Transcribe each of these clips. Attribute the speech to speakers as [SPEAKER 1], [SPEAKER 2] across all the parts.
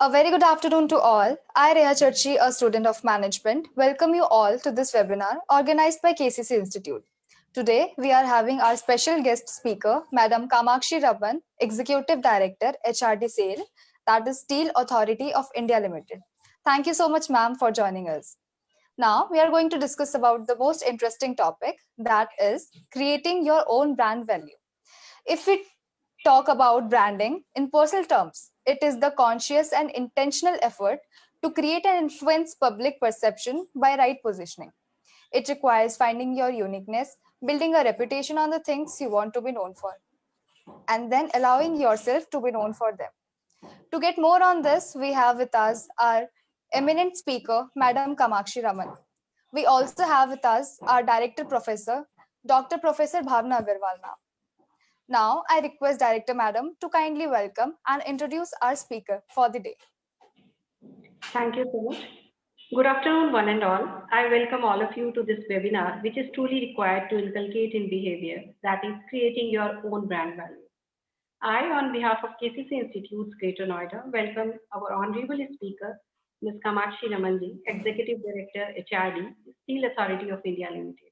[SPEAKER 1] A very good afternoon to all. I, Reha Churchi, a student of management, welcome you all to this webinar organized by KCC Institute. Today, we are having our special guest speaker, Madam Kamakshi Raman, Executive Director, HRD SAIL, that is Steel Authority of India Limited. Thank you so much, ma'am, for joining us. Now, we are going to discuss about the most interesting topic, that is creating your own brand value. If we talk about branding in personal terms, it is the conscious and intentional effort to create and influence public perception by right positioning. It requires finding your uniqueness, building a reputation on the things you want to be known for, and then allowing yourself to be known for them. To get more on this, we have with us our eminent speaker, Madam Kamakshi Raman. We also have with us our Director Professor, Dr. Professor Bhavna Agarwal ma'am. Now, I request Director Madam to kindly welcome and introduce our speaker for the day.
[SPEAKER 2] Thank you so much. Good afternoon, one and all. I welcome all of you to this webinar, which is truly required to inculcate in behavior, that is, creating your own brand value. I, on behalf of KCC Institutes, Greater Noida, welcome our honorable speaker, Ms. Kamakshi Raman, Executive Director, HRD, Steel Authority of India Limited.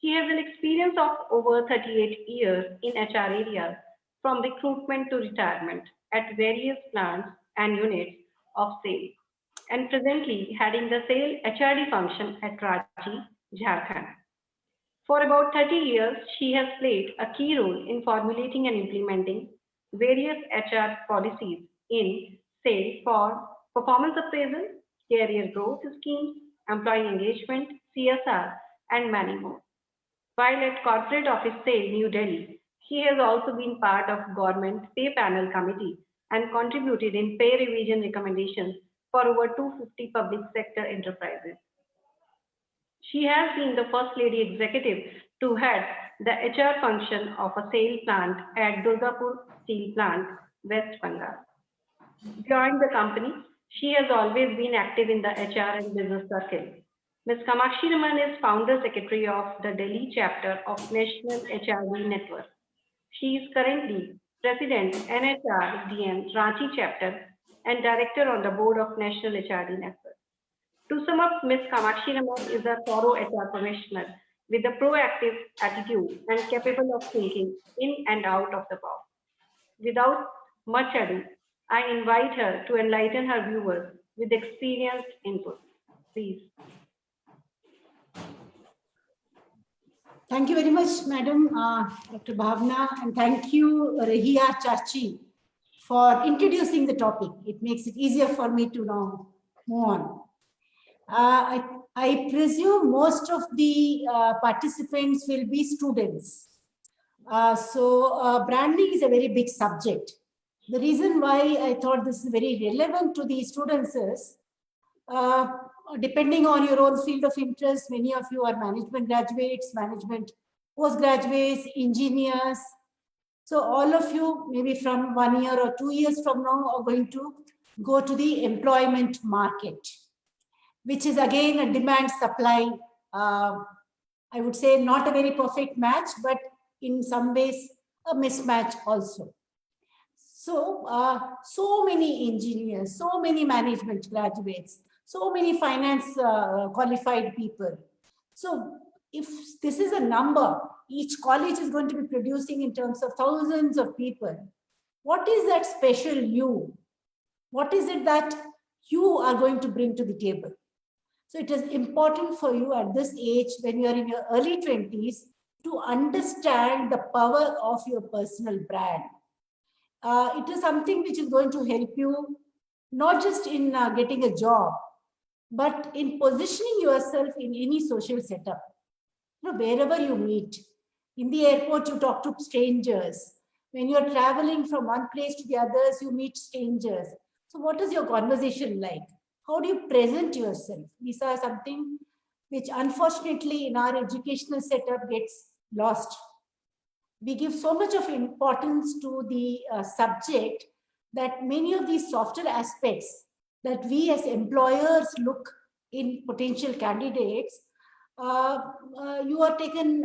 [SPEAKER 2] She has an experience of over 38 years in HR areas, from recruitment to retirement, at various plants and units of SAIL, and presently heading the SAIL HRD function at Ranchi, Jharkhand. For about 30 years, she has played a key role in formulating and implementing various HR policies in SAIL for performance appraisal, career growth schemes, employee engagement, CSR, and many more. While at Corporate Office SAIL, New Delhi, she has also been part of Government Pay Panel Committee and contributed in pay revision recommendations for over 250 public sector enterprises. She has been the First Lady Executive to head the HR function of a SAIL plant at Durgapur Steel Plant, West Bengal. Beyond the company, she has always been active in the HR and business circle. Ms. Kamakshi Raman is founder secretary of the Delhi chapter of National HRD Network. She is currently president NHRDN Ranchi chapter and director on the board of National HRD Network. To sum up, Ms. Kamakshi Raman is a thorough HR professional with a proactive attitude and capable of thinking in and out of the box. Without much ado, I invite her to enlighten her viewers with experienced input. Please.
[SPEAKER 3] Thank you very much, Madam Dr. Bhavna, and thank you, Reha Churchi, for introducing the topic. It makes it easier for me to now move on. I presume most of the participants will be students. So branding is a very big subject. The reason why I thought this is very relevant to the students is, depending on your own field of interest, many of you are management graduates, management postgraduates, engineers. So all of you, maybe from 1 year or 2 years from now, are going to go to the employment market, which is again a demand supply. I would say not a very perfect match, but in some ways a mismatch also. So, so many engineers, so many management graduates, so many finance qualified people. So if this is a number, each college is going to be producing in terms of thousands of people. What is that special you? What is it that you are going to bring to the table? So it is important for you at this age, when you are in your early 20s, to understand the power of your personal brand. It is something which is going to help you not just in getting a job, but in positioning yourself in any social setup. You know, wherever you meet, in the airport, you talk to strangers. When you're traveling from one place to the others, you meet strangers. So what is your conversation like? How do you present yourself? These are something which unfortunately in our educational setup gets lost. We give so much of importance to the subject that many of these softer aspects that we as employers look in potential candidates, you are taken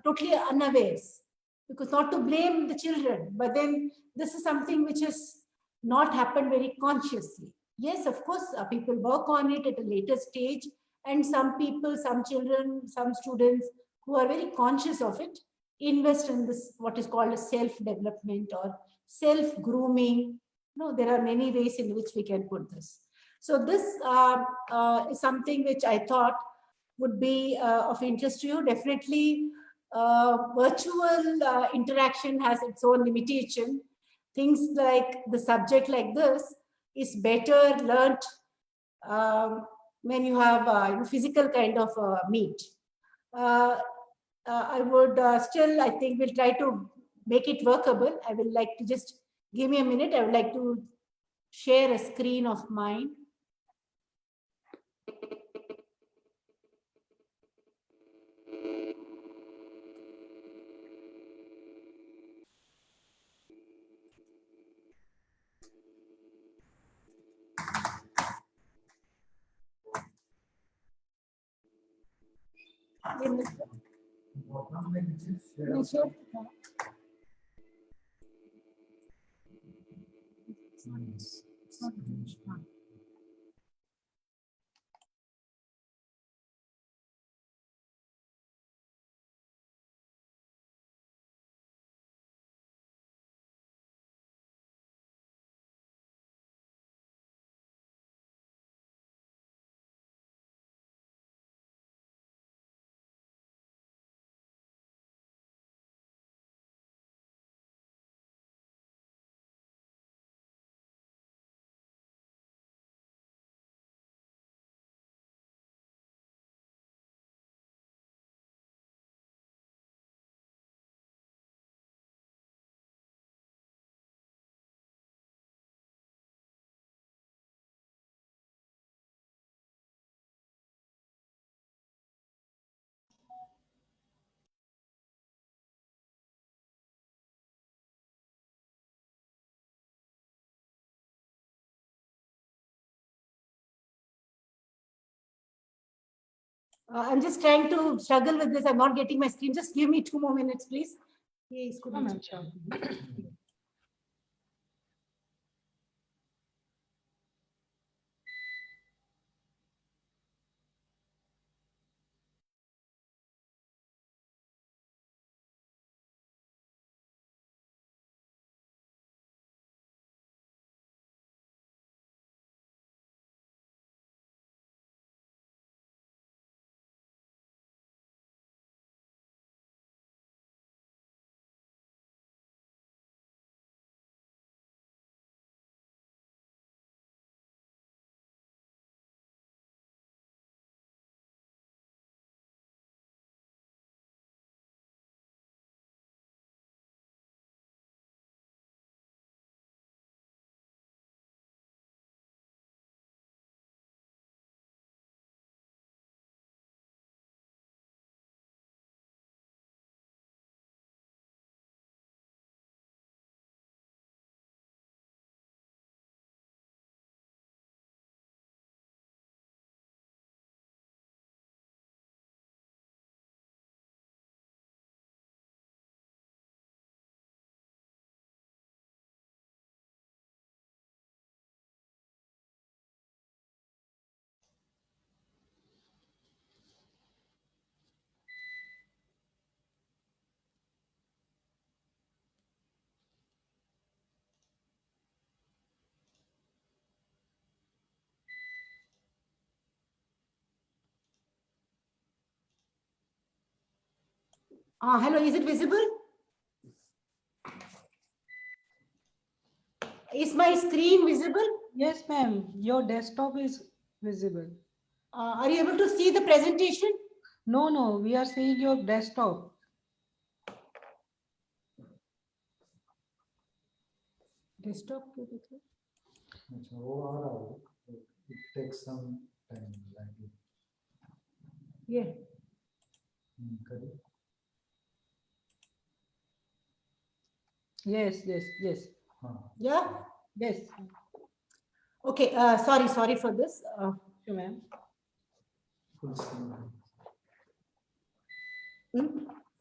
[SPEAKER 3] totally unawares, because not to blame the children, but then this is something which is not happened very consciously. Yes, of course, people work on it at a later stage, and some people, some children, some students who are very conscious of it invest in this, what is called a self-development or self-grooming. No, there are many ways in which we can put this. So this is something which I thought would be of interest to you. Definitely, virtual interaction has its own limitation. Things like the subject like this is better learnt when you have physical kind of meet. I would still, I think we'll try to make it workable. I will like to just give me a minute. I would like to share a screen of mine. I'm just trying to struggle with this. I'm not getting my screen. Just give me 2 more minutes, please. Yes, sure. Hello, is it visible? Is my screen visible?
[SPEAKER 4] Yes, ma'am. Your desktop is visible.
[SPEAKER 3] Are you able to see the presentation?
[SPEAKER 4] No, we are seeing your desktop.
[SPEAKER 3] Desktop?
[SPEAKER 5] It takes some time.
[SPEAKER 3] Yeah.
[SPEAKER 4] Yes.
[SPEAKER 3] Yeah.
[SPEAKER 4] Yes.
[SPEAKER 3] Okay. Sorry for this.
[SPEAKER 4] Sure, ma'am.
[SPEAKER 5] Full screen.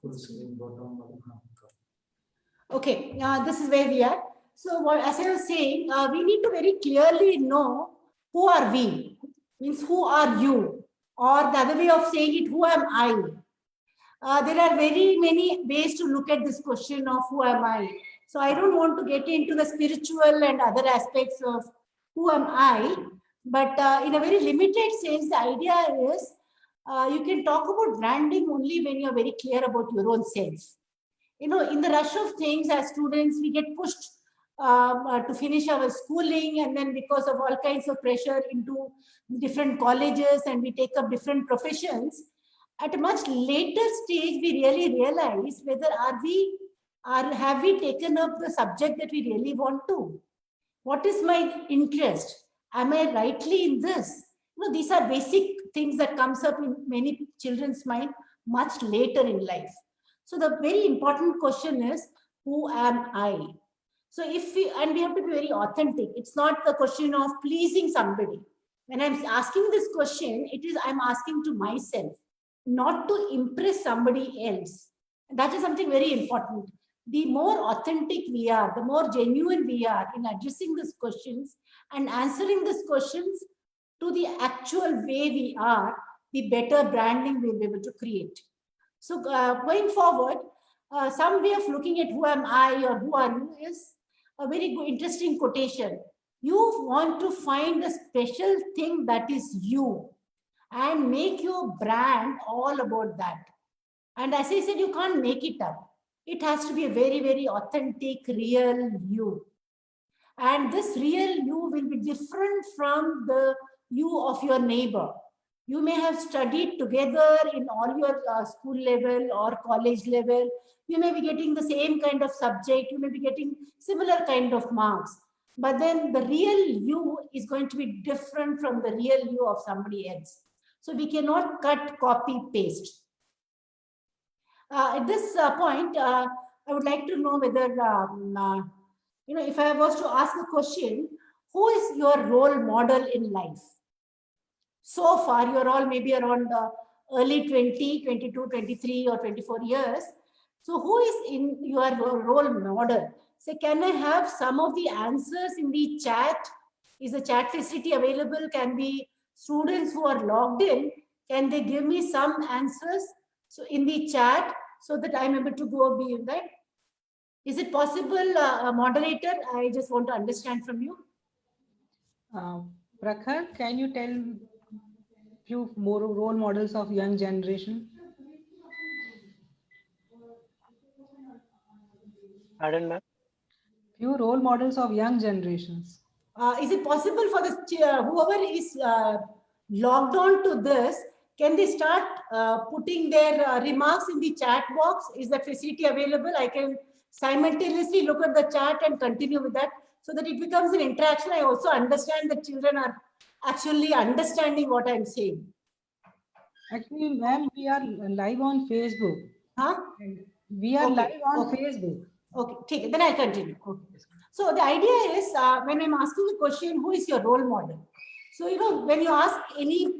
[SPEAKER 5] Full screen bottom.
[SPEAKER 3] Okay. This is where we are. So what, as I was saying, we need to very clearly know who are we, means who are you, or the other way of saying it, who am I? There are very many ways to look at this question of who am I. So I don't want to get into the spiritual and other aspects of who am I, but in a very limited sense, the idea is you can talk about branding only when you're very clear about your own self. You know, in the rush of things, as students, we get pushed to finish our schooling, and then because of all kinds of pressure into different colleges, and we take up different professions. At a much later stage, we really realize whether have we taken up the subject that we really want to. What is my interest? Am I rightly in this? You know, these are basic things that comes up in many children's mind much later in life. So the very important question is, who am I? So if we, and we have to be very authentic. It's not the question of pleasing somebody. When I'm asking this question, it is I'm asking to myself, not to impress somebody else. And that is something very important. The more authentic we are, the more genuine we are in addressing these questions and answering these questions to the actual way we are, the better branding we'll be able to create. So going forward, some way of looking at who am I or who are you is a very good, interesting quotation. You want to find a special thing that is you and make your brand all about that. And as I said, you can't make it up. It has to be a very, very authentic, real you. And this real you will be different from the you of your neighbor. You may have studied together in all your school level or college level. You may be getting the same kind of subject. You may be getting similar kind of marks. But then the real you is going to be different from the real you of somebody else. So we cannot cut, copy, paste. At this point, I would like to know whether, you know, if I was to ask a question, who is your role model in life? So far, you're all maybe around early 20, 22, 23 or 24 years. So who is in your role model? So can I have some of the answers in the chat? Is the chat facility available? Can be students who are logged in, can they give me some answers? So in the chat, so that I'm able to go beyond that. Is it possible, moderator? I just want to understand from you.
[SPEAKER 4] Prakhar, can you tell few more role models of young generation?
[SPEAKER 6] Pardon, ma'am?
[SPEAKER 4] Few role models of young generations.
[SPEAKER 3] Is it possible for the whoever is logged on to this, can they start putting their remarks in the chat box? Is that facility available? I can simultaneously look at the chat and continue with that so that it becomes an interaction. I also understand that children are actually understanding what I'm saying.
[SPEAKER 4] Actually, ma'am, we are live on Facebook.
[SPEAKER 3] Huh?
[SPEAKER 4] We are
[SPEAKER 3] Okay.
[SPEAKER 4] live on
[SPEAKER 3] Okay.
[SPEAKER 4] Facebook.
[SPEAKER 3] Okay, then I'll continue. Okay. So the idea is when I'm asking the question, who is your role model? So, you know, when you ask any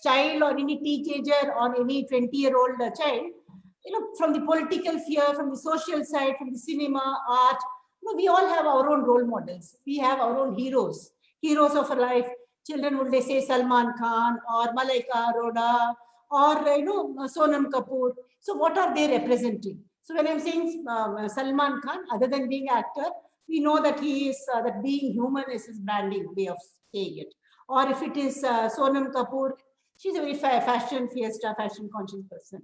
[SPEAKER 3] child or any teenager or any 20-year-old child, you know, from the political sphere, from the social side, from the cinema, art, you know, we all have our own role models. We have our own heroes of our life. Children would they say Salman Khan or Malaika Arora or, you know, Sonam Kapoor. So what are they representing? So when I'm saying Salman Khan, other than being an actor, we know that he is, that being human is his branding way of saying it. Or if it is Sonam Kapoor, she's a very fashion conscious person.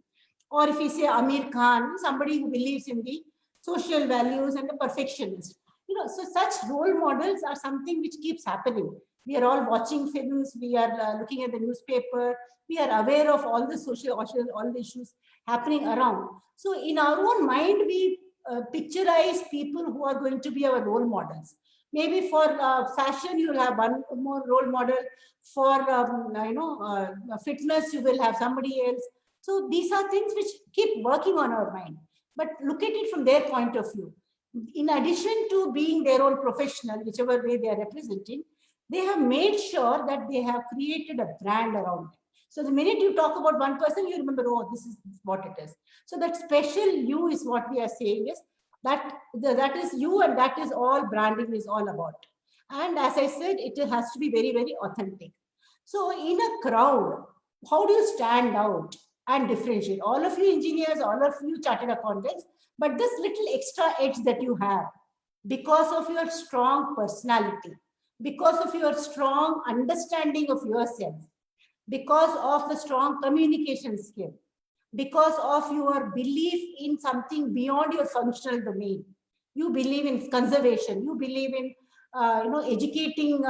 [SPEAKER 3] Or if we say Amir Khan, somebody who believes in the social values and the perfectionist. You know, so such role models are something which keeps happening. We are all watching films, we are looking at the newspaper, we are aware of all the all the issues happening around. So in our own mind, we picturize people who are going to be our role models. Maybe for fashion, you will have one more role model. For fitness, you will have somebody else. So these are things which keep working on our mind. But look at it from their point of view. In addition to being their own professional, whichever way they are representing, they have made sure that they have created a brand around it. So the minute you talk about one person, you remember, oh, this is what it is. So that special you is what we are saying is, That is you, and that is all branding is all about. And as I said, it has to be very, very authentic. So in a crowd, how do you stand out and differentiate? All of you engineers, all of you chartered accountants, but this little extra edge that you have because of your strong personality, because of your strong understanding of yourself, because of the strong communication skill, because of your belief in something beyond your functional domain. You believe in conservation, you believe in educating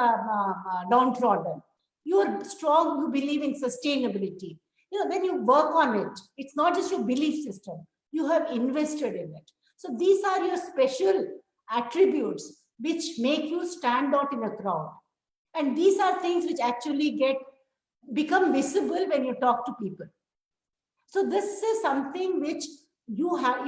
[SPEAKER 3] downtrodden. You are strong, you believe in sustainability. When you work on it, it's not just your belief system, you have invested in it. So these are your special attributes which make you stand out in a crowd. And these are things which actually become visible when you talk to people. So this is something which you have,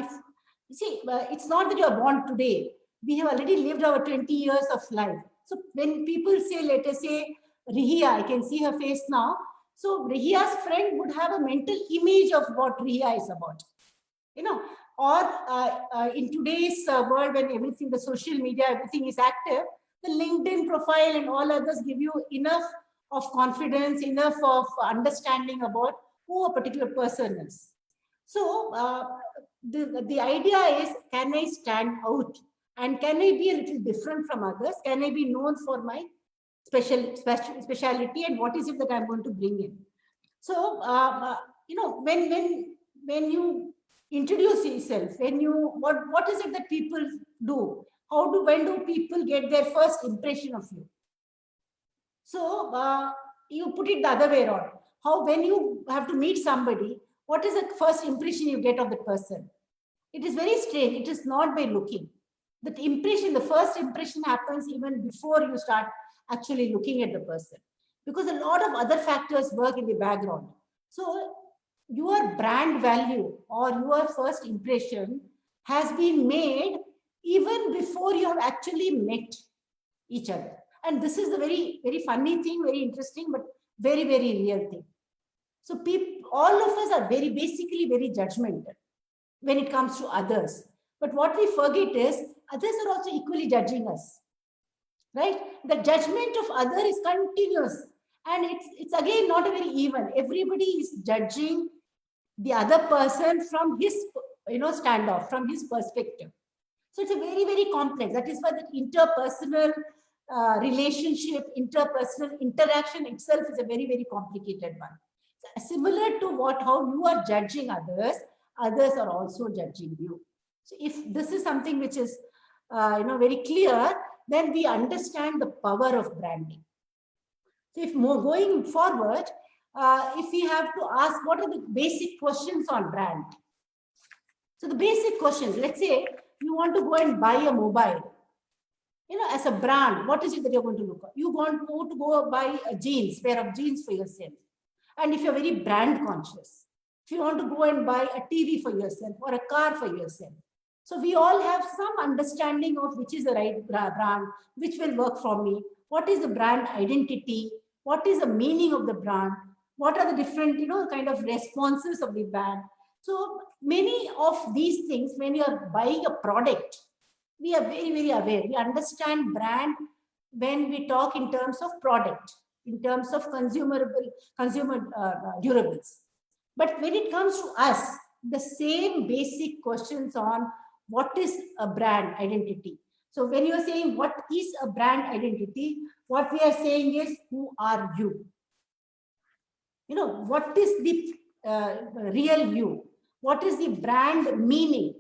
[SPEAKER 3] it's not that you are born today. We have already lived our 20 years of life. So when people say, let us say, Rihia, I can see her face now. So Rihia's friend would have a mental image of what Rihia is about. Or in today's world, when everything, the social media, everything is active, the LinkedIn profile and all others give you enough of confidence, enough of understanding about who a particular person is. So the idea is, can I stand out? And can I be a little different from others? Can I be known for my speciality, and what is it that I'm going to bring in? So, when you introduce yourself, what is it that people do? When do people get their first impression of you? So you put it the other way around. When you have to meet somebody, what is the first impression you get of the person? It is very strange. It is not by looking. The first impression happens even before you start actually looking at the person, because a lot of other factors work in the background. So your brand value or your first impression has been made even before you have actually met each other. And this is a very, very funny thing, very interesting, but very, very real thing. So all of us are basically very judgmental when it comes to others. But what we forget is others are also equally judging us, right? The judgment of other is continuous, and it's again not a very even. Everybody is judging the other person from his standoff, from his perspective. So it's a very, very complex. That is why the interpersonal relationship, interpersonal interaction itself is a very, very complicated one. So, similar to how you are judging others, others are also judging you. So if this is something which is very clear, then we understand the power of branding. So if going forward, if we have to ask what are the basic questions on brand. So the basic questions, let's say you want to go and buy a mobile. As a brand, what is it that you're going to look at? You want to go buy a pair of jeans for yourself. And if you're very brand conscious, if you want to go and buy a TV for yourself or a car for yourself. So we all have some understanding of which is the right brand, which will work for me. What is the brand identity? What is the meaning of the brand? What are the different, kind of responses of the brand? So many of these things, when you are buying a product, we are very, very aware. We understand brand when we talk in terms of product, in terms of consumer durables. But when it comes to us, the same basic questions on what is a brand identity. So when you are saying what is a brand identity, what we are saying is, who are you? What is the real you? What is the brand meaning?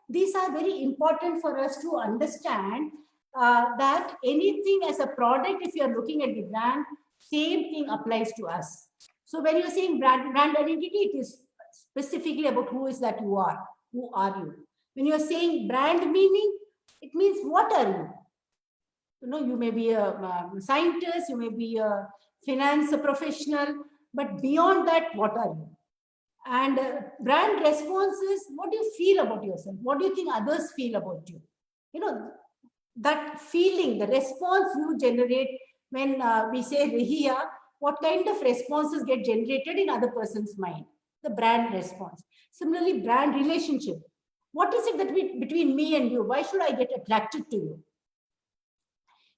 [SPEAKER 3] These are very important for us to understand that anything as a product, if you are looking at the brand, same thing applies to us. So when you're saying brand identity, it is specifically about who is that you are. Who are you? When you're saying brand meaning, it means what are you? You may be a scientist, you may be a finance professional, but beyond that, what are you? And brand response is, what do you feel about yourself? What do you think others feel about you? That feeling, the response you generate when we say Rihiya, what kind of responses get generated in other person's mind? The brand response. Similarly, brand relationship. What is it that between me and you? Why should I get attracted to you?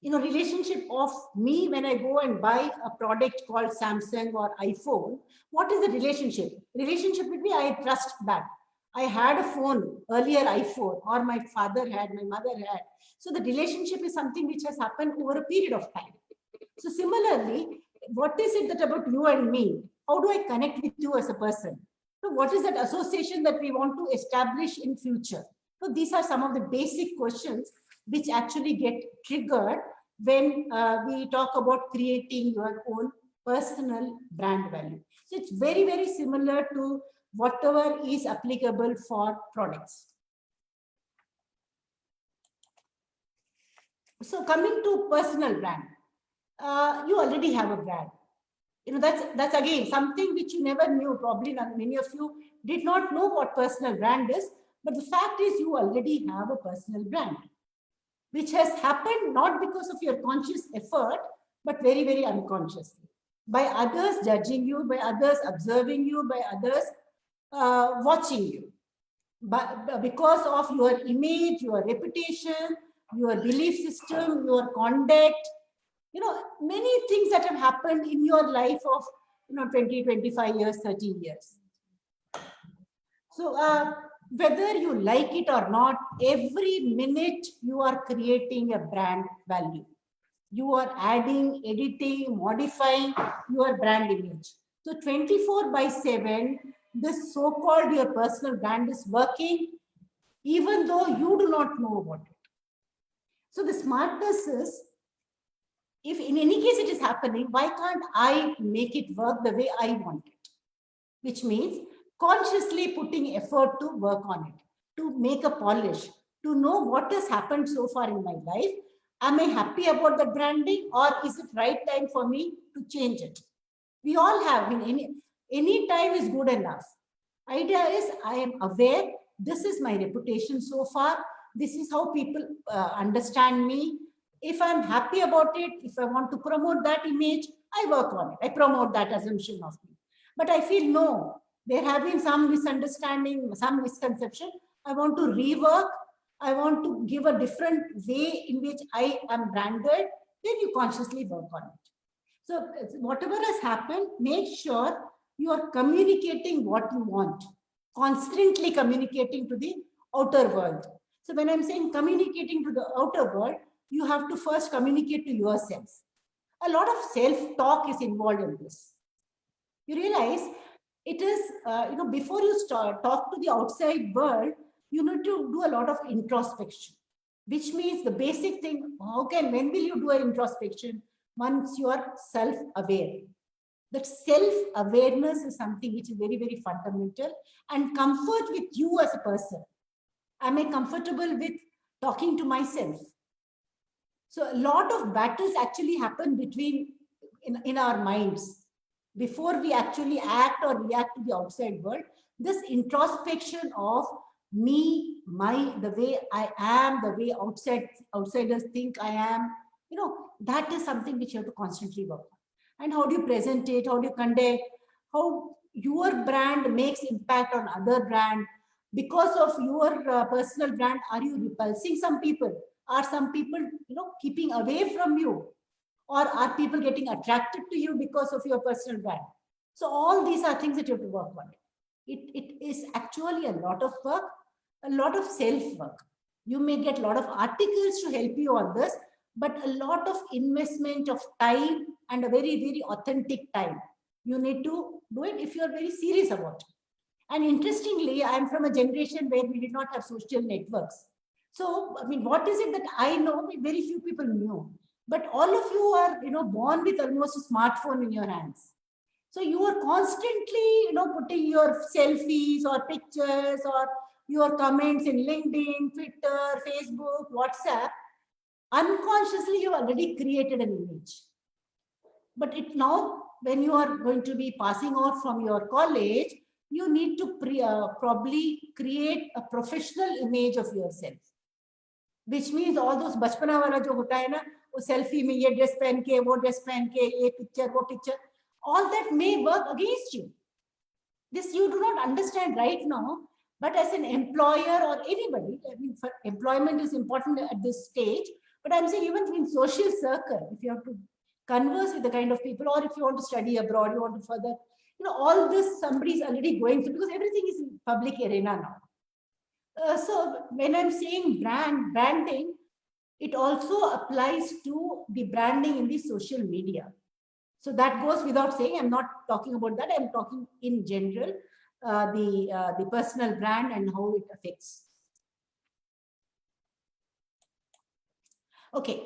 [SPEAKER 3] Relationship of me when I go and buy a product called Samsung or iPhone, what is the relationship? Relationship with me, I trust back. I had a phone, earlier iPhone, or my father had, my mother had. So the relationship is something which has happened over a period of time. So similarly, what is it that about you and me? How do I connect with you as a person? So what is that association that we want to establish in future? So these are some of the basic questions which actually get triggered when we talk about creating your own personal brand value. So it's very, very similar to whatever is applicable for products. So coming to personal brand, you already have a brand. That's again something which you never knew. Probably many of you did not know what personal brand is, but the fact is you already have a personal brand, which has happened not because of your conscious effort, but very, very unconsciously. By others judging you, by others observing you, by others watching you. But because of your image, your reputation, your belief system, your conduct, many things that have happened in your life of 20, 25 years, 30 years. So whether you like it or not, every minute you are creating a brand value. You are adding, editing, modifying your brand image. So 24/7, this so-called your personal brand is working, even though you do not know about it. So the smartness is, if in any case it is happening, why can't I make it work the way I want it? Which means consciously putting effort to work on it, to make a polish, to know what has happened so far in my life. Am I happy about the branding, or is it right time for me to change it? We all have, any time is good enough. Idea is, I am aware, this is my reputation so far, this is how people understand me. If I'm happy about it, if I want to promote that image, I work on it. I promote that assumption of me. But I feel no, there have been some misunderstanding, some misconception. I want to rework. I want to give a different way in which I am branded. Then you consciously work on it. So whatever has happened, make sure you are communicating what you want, constantly communicating to the outer world. So when I'm saying communicating to the outer world, you have to first communicate to yourself. A lot of self-talk is involved in this. You realize it is, before you talk to the outside world, you need to do a lot of introspection, which means the basic thing, when will you do an introspection? Once you are self-aware. That self-awareness is something which is very, very fundamental, and comfort with you as a person. Am I comfortable with talking to myself? So a lot of battles actually happen in our minds before we actually act or react to the outside world. This introspection of me, the way I am, the way outsiders think I am, that is something which you have to constantly work on. And how do you present it? How do you conduct? How your brand makes impact on other brand? Because of your personal brand, are you repulsing some people? Are some people, keeping away from you? Or are people getting attracted to you because of your personal brand? So all these are things that you have to work on. It is actually a lot of work, a lot of self-work. You may get a lot of articles to help you on this, but a lot of investment of time and a very, very authentic time. You need to do it if you are very serious about it. And interestingly, I am from a generation where we did not have social networks. So, what is it that I know? Very few people knew. But all of you are, born with almost a smartphone in your hands. So you are constantly, putting your selfies or pictures or your comments in LinkedIn, Twitter, Facebook, WhatsApp. Unconsciously, you already created an image. But now, when you are going to be passing out from your college, you need to probably create a professional image of yourself. Which means all those बचपना वाला जो होता है ना, वो selfie में ये dress पहन के, वो dress पहन के, ये picture, वो picture, all that may work against you. This you do not understand right now, But as an employer or anybody, I mean, for employment is important at this stage, but I'm saying even in social circle, if you have to converse with the kind of people, or if you want to study abroad, you want to further, all this somebody is already going through, because everything is in public arena now. So when I'm saying branding, it also applies to the branding in the social media. So that goes without saying. I'm not talking about that. I'm talking in general, the personal brand and how it affects. Okay,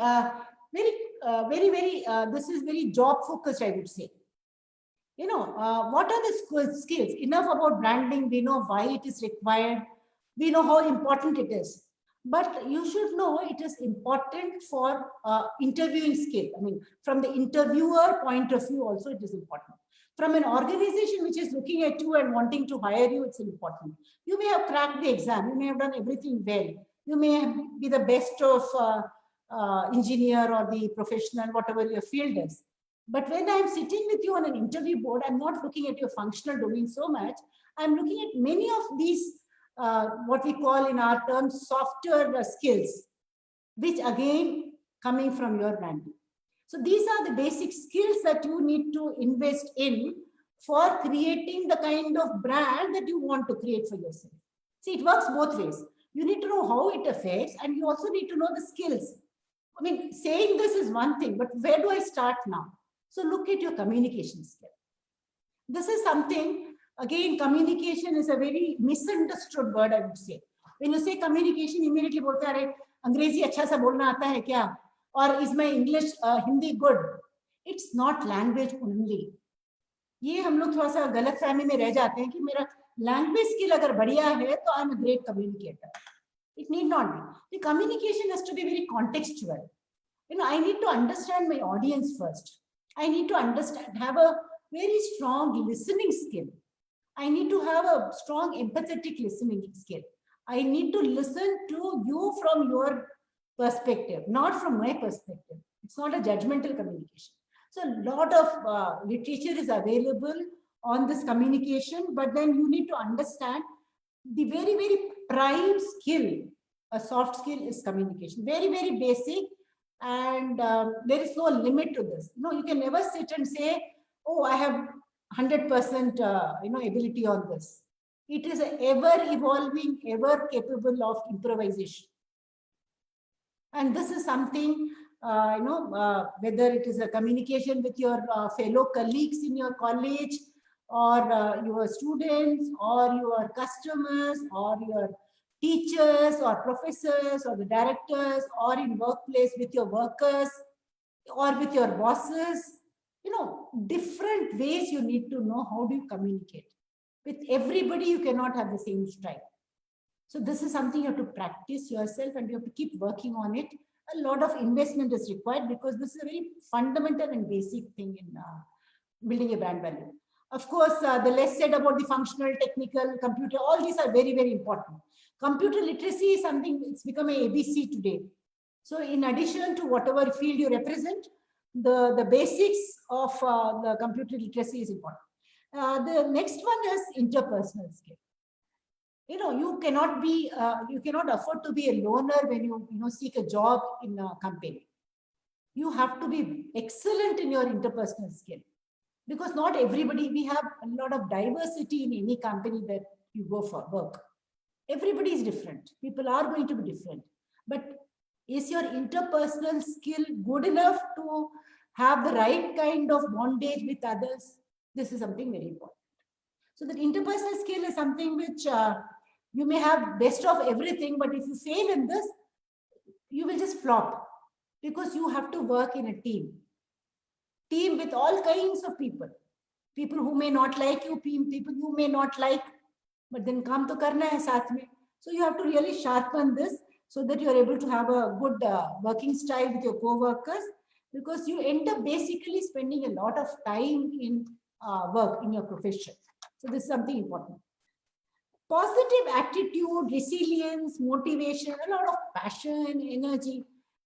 [SPEAKER 3] this is very job focused, I would say. What are the skills? Enough about branding. We know why it is required. We know how important it is. But you should know it is important for interviewing skill. I mean, from the interviewer point of view also it is important. From an organization which is looking at you and wanting to hire you, it's important. You may have cracked the exam. You may have done everything well. You may be the best of engineer or the professional, whatever your field is. But when I'm sitting with you on an interview board, I'm not looking at your functional domain so much. I'm looking at many of these, what we call in our terms, softer skills, which again, coming from your branding. So these are the basic skills that you need to invest in for creating the kind of brand that you want to create for yourself. See, it works both ways. You need to know how it affects, and you also need to know the skills. I mean, saying this is one thing, but where do I start now? So look at your communication skill. This is something, again, communication is a very misunderstood word, I would say. When you say communication, immediately bolte are Angrezi acha sa bolna aata hai kya? Or is my English, Hindi good? It's not language only. ये हम लोग थोड़ा सा गलत फहमी में रह जाते हैं कि मेरा language skill अगर बढ़िया है तो I'm a great communicator. It need not be. The communication has to be very contextual. I need to understand my audience first. I need to understand, have a very strong listening skill. I need to have a strong empathetic listening skill. I need to listen to you from your perspective, not from my perspective. It's not a judgmental communication. So a lot of literature is available on this communication, but then you need to understand the very, very prime skill, a soft skill is communication. Very, very basic. And there is no limit to this. You can never sit and say, oh, I have 100% ability on this. It is an ever evolving, ever capable of improvisation. And this is something, whether it is a communication with your fellow colleagues in your college, or your students, or your customers, or your teachers or professors or the directors, or in workplace with your workers or with your bosses, different ways you need to know how do you communicate. With everybody, you cannot have the same style. So this is something you have to practice yourself, and you have to keep working on it. A lot of investment is required because this is a very fundamental and basic thing in building a brand value. Of course, the less said about the functional, technical, computer, all these are very, very important. Computer literacy is something, it's become a ABC today. So in addition to whatever field you represent, the basics of the computer literacy is important. The next one is interpersonal skill. You cannot be, you cannot afford to be a loner when you seek a job in a company. You have to be excellent in your interpersonal skill, because not everybody, we have a lot of diversity in any company that you go for work. Everybody is different. People are going to be different. But is your interpersonal skill good enough to have the right kind of bondage with others? This is something very important. So the interpersonal skill is something which you may have best of everything, but if you fail in this, you will just flop, because you have to work in a team with all kinds of people who may not like you, people you may not like, but then काम तो करना है साथ में. So you have to really sharpen this so that you are able to have a good working style with your co-workers, because you end up basically spending a lot of time in work in your profession. So this is something important. Positive attitude, resilience, motivation, a lot of passion, energy.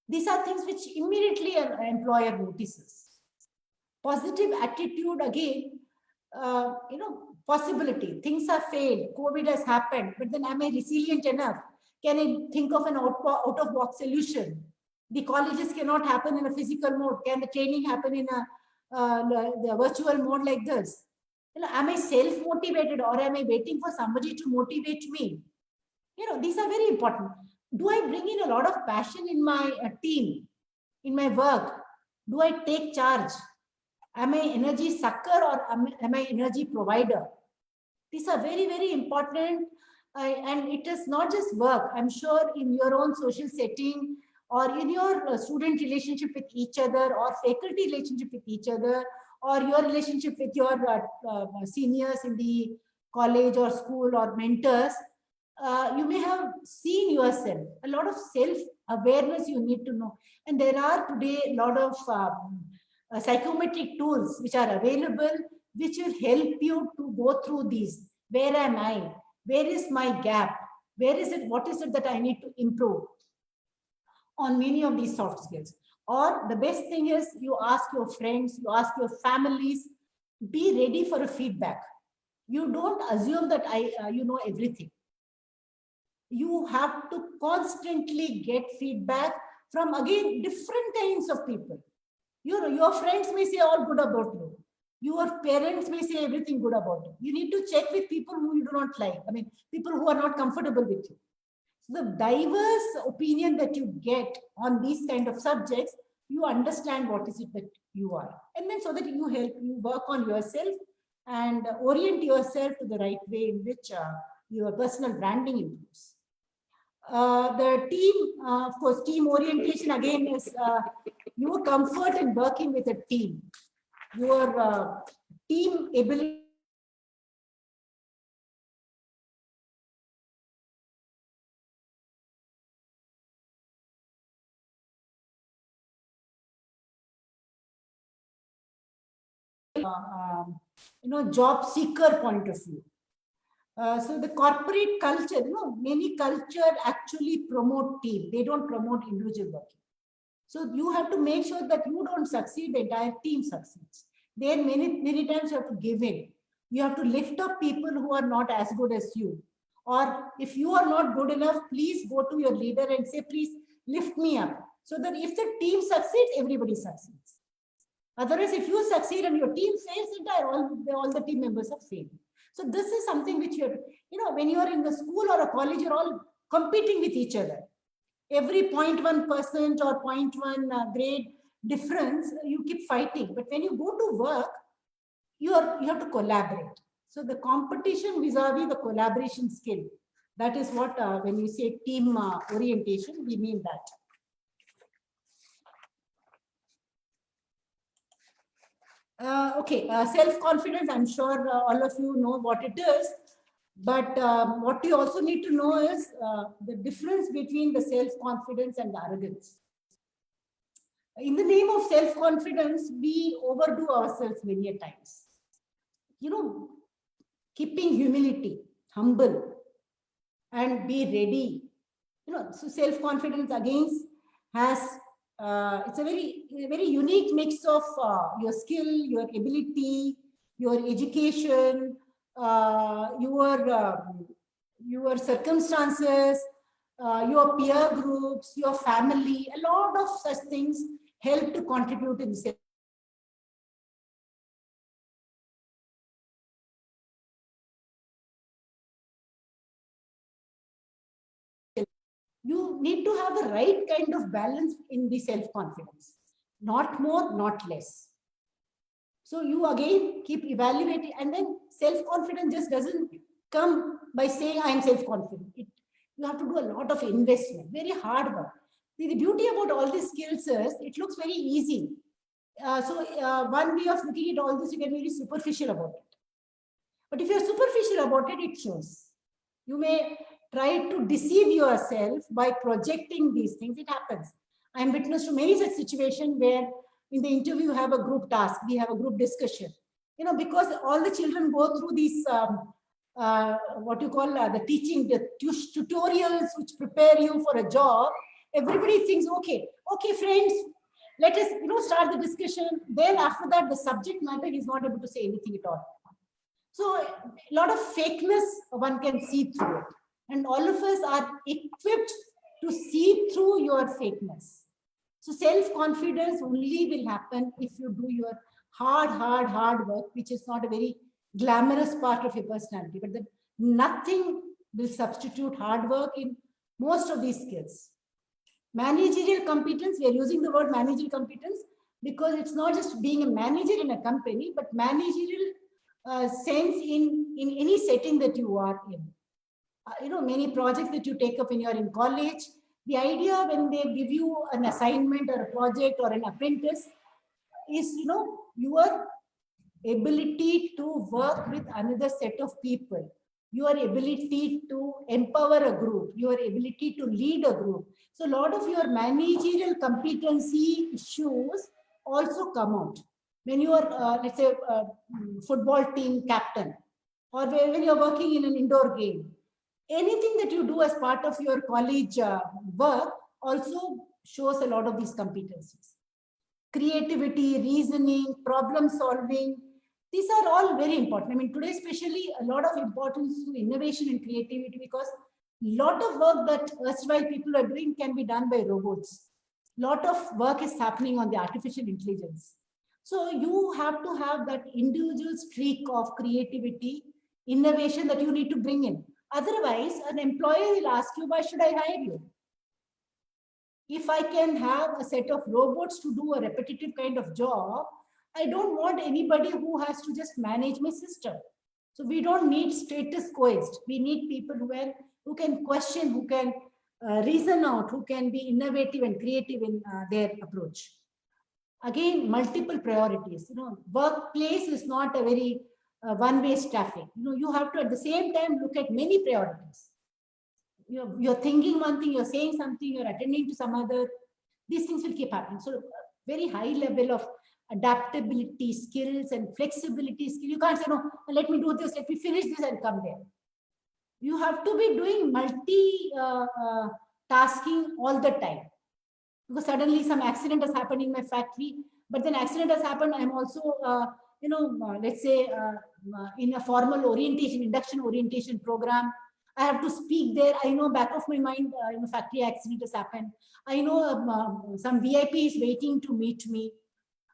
[SPEAKER 3] These are things which immediately an employer notices. Positive attitude, again, possibility. Things have failed. COVID has happened, but then am I resilient enough? Can I think of an out-of-box solution? The colleges cannot happen in a physical mode. Can the training happen in a the virtual mode like this? Am I self-motivated or am I waiting for somebody to motivate me? These are very important. Do I bring in a lot of passion in my team, in my work? Do I take charge? Am I energy sucker or am I energy provider? These are very, very important. And it is not just work. I'm sure in your own social setting or in your student relationship with each other or faculty relationship with each other or your relationship with your seniors in the college or school or mentors, you may have seen yourself. A lot of self-awareness you need to know. And there are today a lot of psychometric tools which are available, which will help you to go through these. Where am I? Where is my gap? Where is it? What is it that I need to improve on many of these soft skills? Or the best thing is you ask your friends, you ask your families, be ready for a feedback. You don't assume that you know everything. You have to constantly get feedback from, again, different kinds of people. Your friends may say all good about you. Your parents may say everything good about you. You need to check with people who you do not like. I mean, people who are not comfortable with you. So the diverse opinion that you get on these kind of subjects, you understand what is it that you are. And then so that you work on yourself and orient yourself to the right way in which your personal branding improves. The team, of course, team orientation again is your comfort in working with a team, your team ability. Job seeker point of view. So the corporate culture, many culture actually promote team. They don't promote individual working. So you have to make sure that you don't succeed, the entire team succeeds. Then many times you have to give in. You have to lift up people who are not as good as you. Or if you are not good enough, please go to your leader and say, please lift me up. So that if the team succeeds, everybody succeeds. Otherwise, if you succeed and your team fails, all the team members have failed. So this is something which when you are in the school or a college, you're all competing with each other. Every 0.1% or 0.1 grade difference, you keep fighting. But when you go to work, you have to collaborate. So the competition vis-a-vis the collaboration skill. That is what, when we say team orientation, we mean that. Okay, self-confidence, I'm sure all of you know what it is. But what you also need to know is the difference between the self-confidence and the arrogance. In the name of self-confidence, we overdo ourselves many a times. Keeping humility, humble, and be ready. So self-confidence again has, it's a very unique mix of your skill, your ability, your education, your circumstances, your peer groups, your family. A lot of such things help to contribute in self. You need to have the right kind of balance in the self-confidence, not more, not less. So you again keep evaluating, and then self-confidence just doesn't come by saying I am self-confident. You have to do a lot of investment, very hard work. The beauty about all these skills is it looks very easy. One way of looking at all this, you get very superficial about it. But if you're superficial about it, it shows. You may try to deceive yourself by projecting these things. It happens. I am witness to many such situations where in the interview you have a group task, we have a group discussion. Because all the children go through these, what you call the teaching, the tutorials which prepare you for a job. Everybody thinks, okay, friends, let us start the discussion. Then after that, the subject matter is not able to say anything at all. So a lot of fakeness one can see through it. And all of us are equipped to see through your fakeness. So self-confidence only will happen if you do your hard work, which is not a very glamorous part of your personality, but that nothing will substitute hard work in most of these skills. Managerial competence, we are using the word managerial competence because it's not just being a manager in a company, but managerial sense in any setting that you are in. Many projects that you take up when you are in college, the idea when they give you an assignment or a project or an apprentice is, your ability to work with another set of people, your ability to empower a group, your ability to lead a group. So a lot of your managerial competency issues also come out when you are, let's say, football team captain, or when you're working in an indoor game. Anything that you do as part of your college work also shows a lot of these competencies. Creativity, reasoning, problem solving, these are all very important. I mean, today especially a lot of importance to innovation and creativity, because a lot of work that erstwhile people are doing can be done by robots. A lot of work is happening on the artificial intelligence. So you have to have that individual streak of creativity, innovation that you need to bring in. Otherwise, an employer will ask you, why should I hire you? If I can have a set of robots to do a repetitive kind of job, I don't want anybody who has to just manage my system. So we don't need status quoist. We need people who can question, who can reason out, who can be innovative and creative in their approach. Again, multiple priorities. Workplace is not a very one-way traffic. You have to at the same time look at many priorities. You're thinking one thing, you're saying something, you're attending to some other. These things will keep happening. So very high level of adaptability skills and flexibility skills. You can't say, no, let me do this, let me finish this and come there. You have to be doing tasking all the time. Because suddenly some accident has happened in my factory, but then accident has happened, I'm also, let's say in a formal orientation, induction orientation program, I have to speak there. I know back of my mind, factory accident has happened. I know some VIP is waiting to meet me.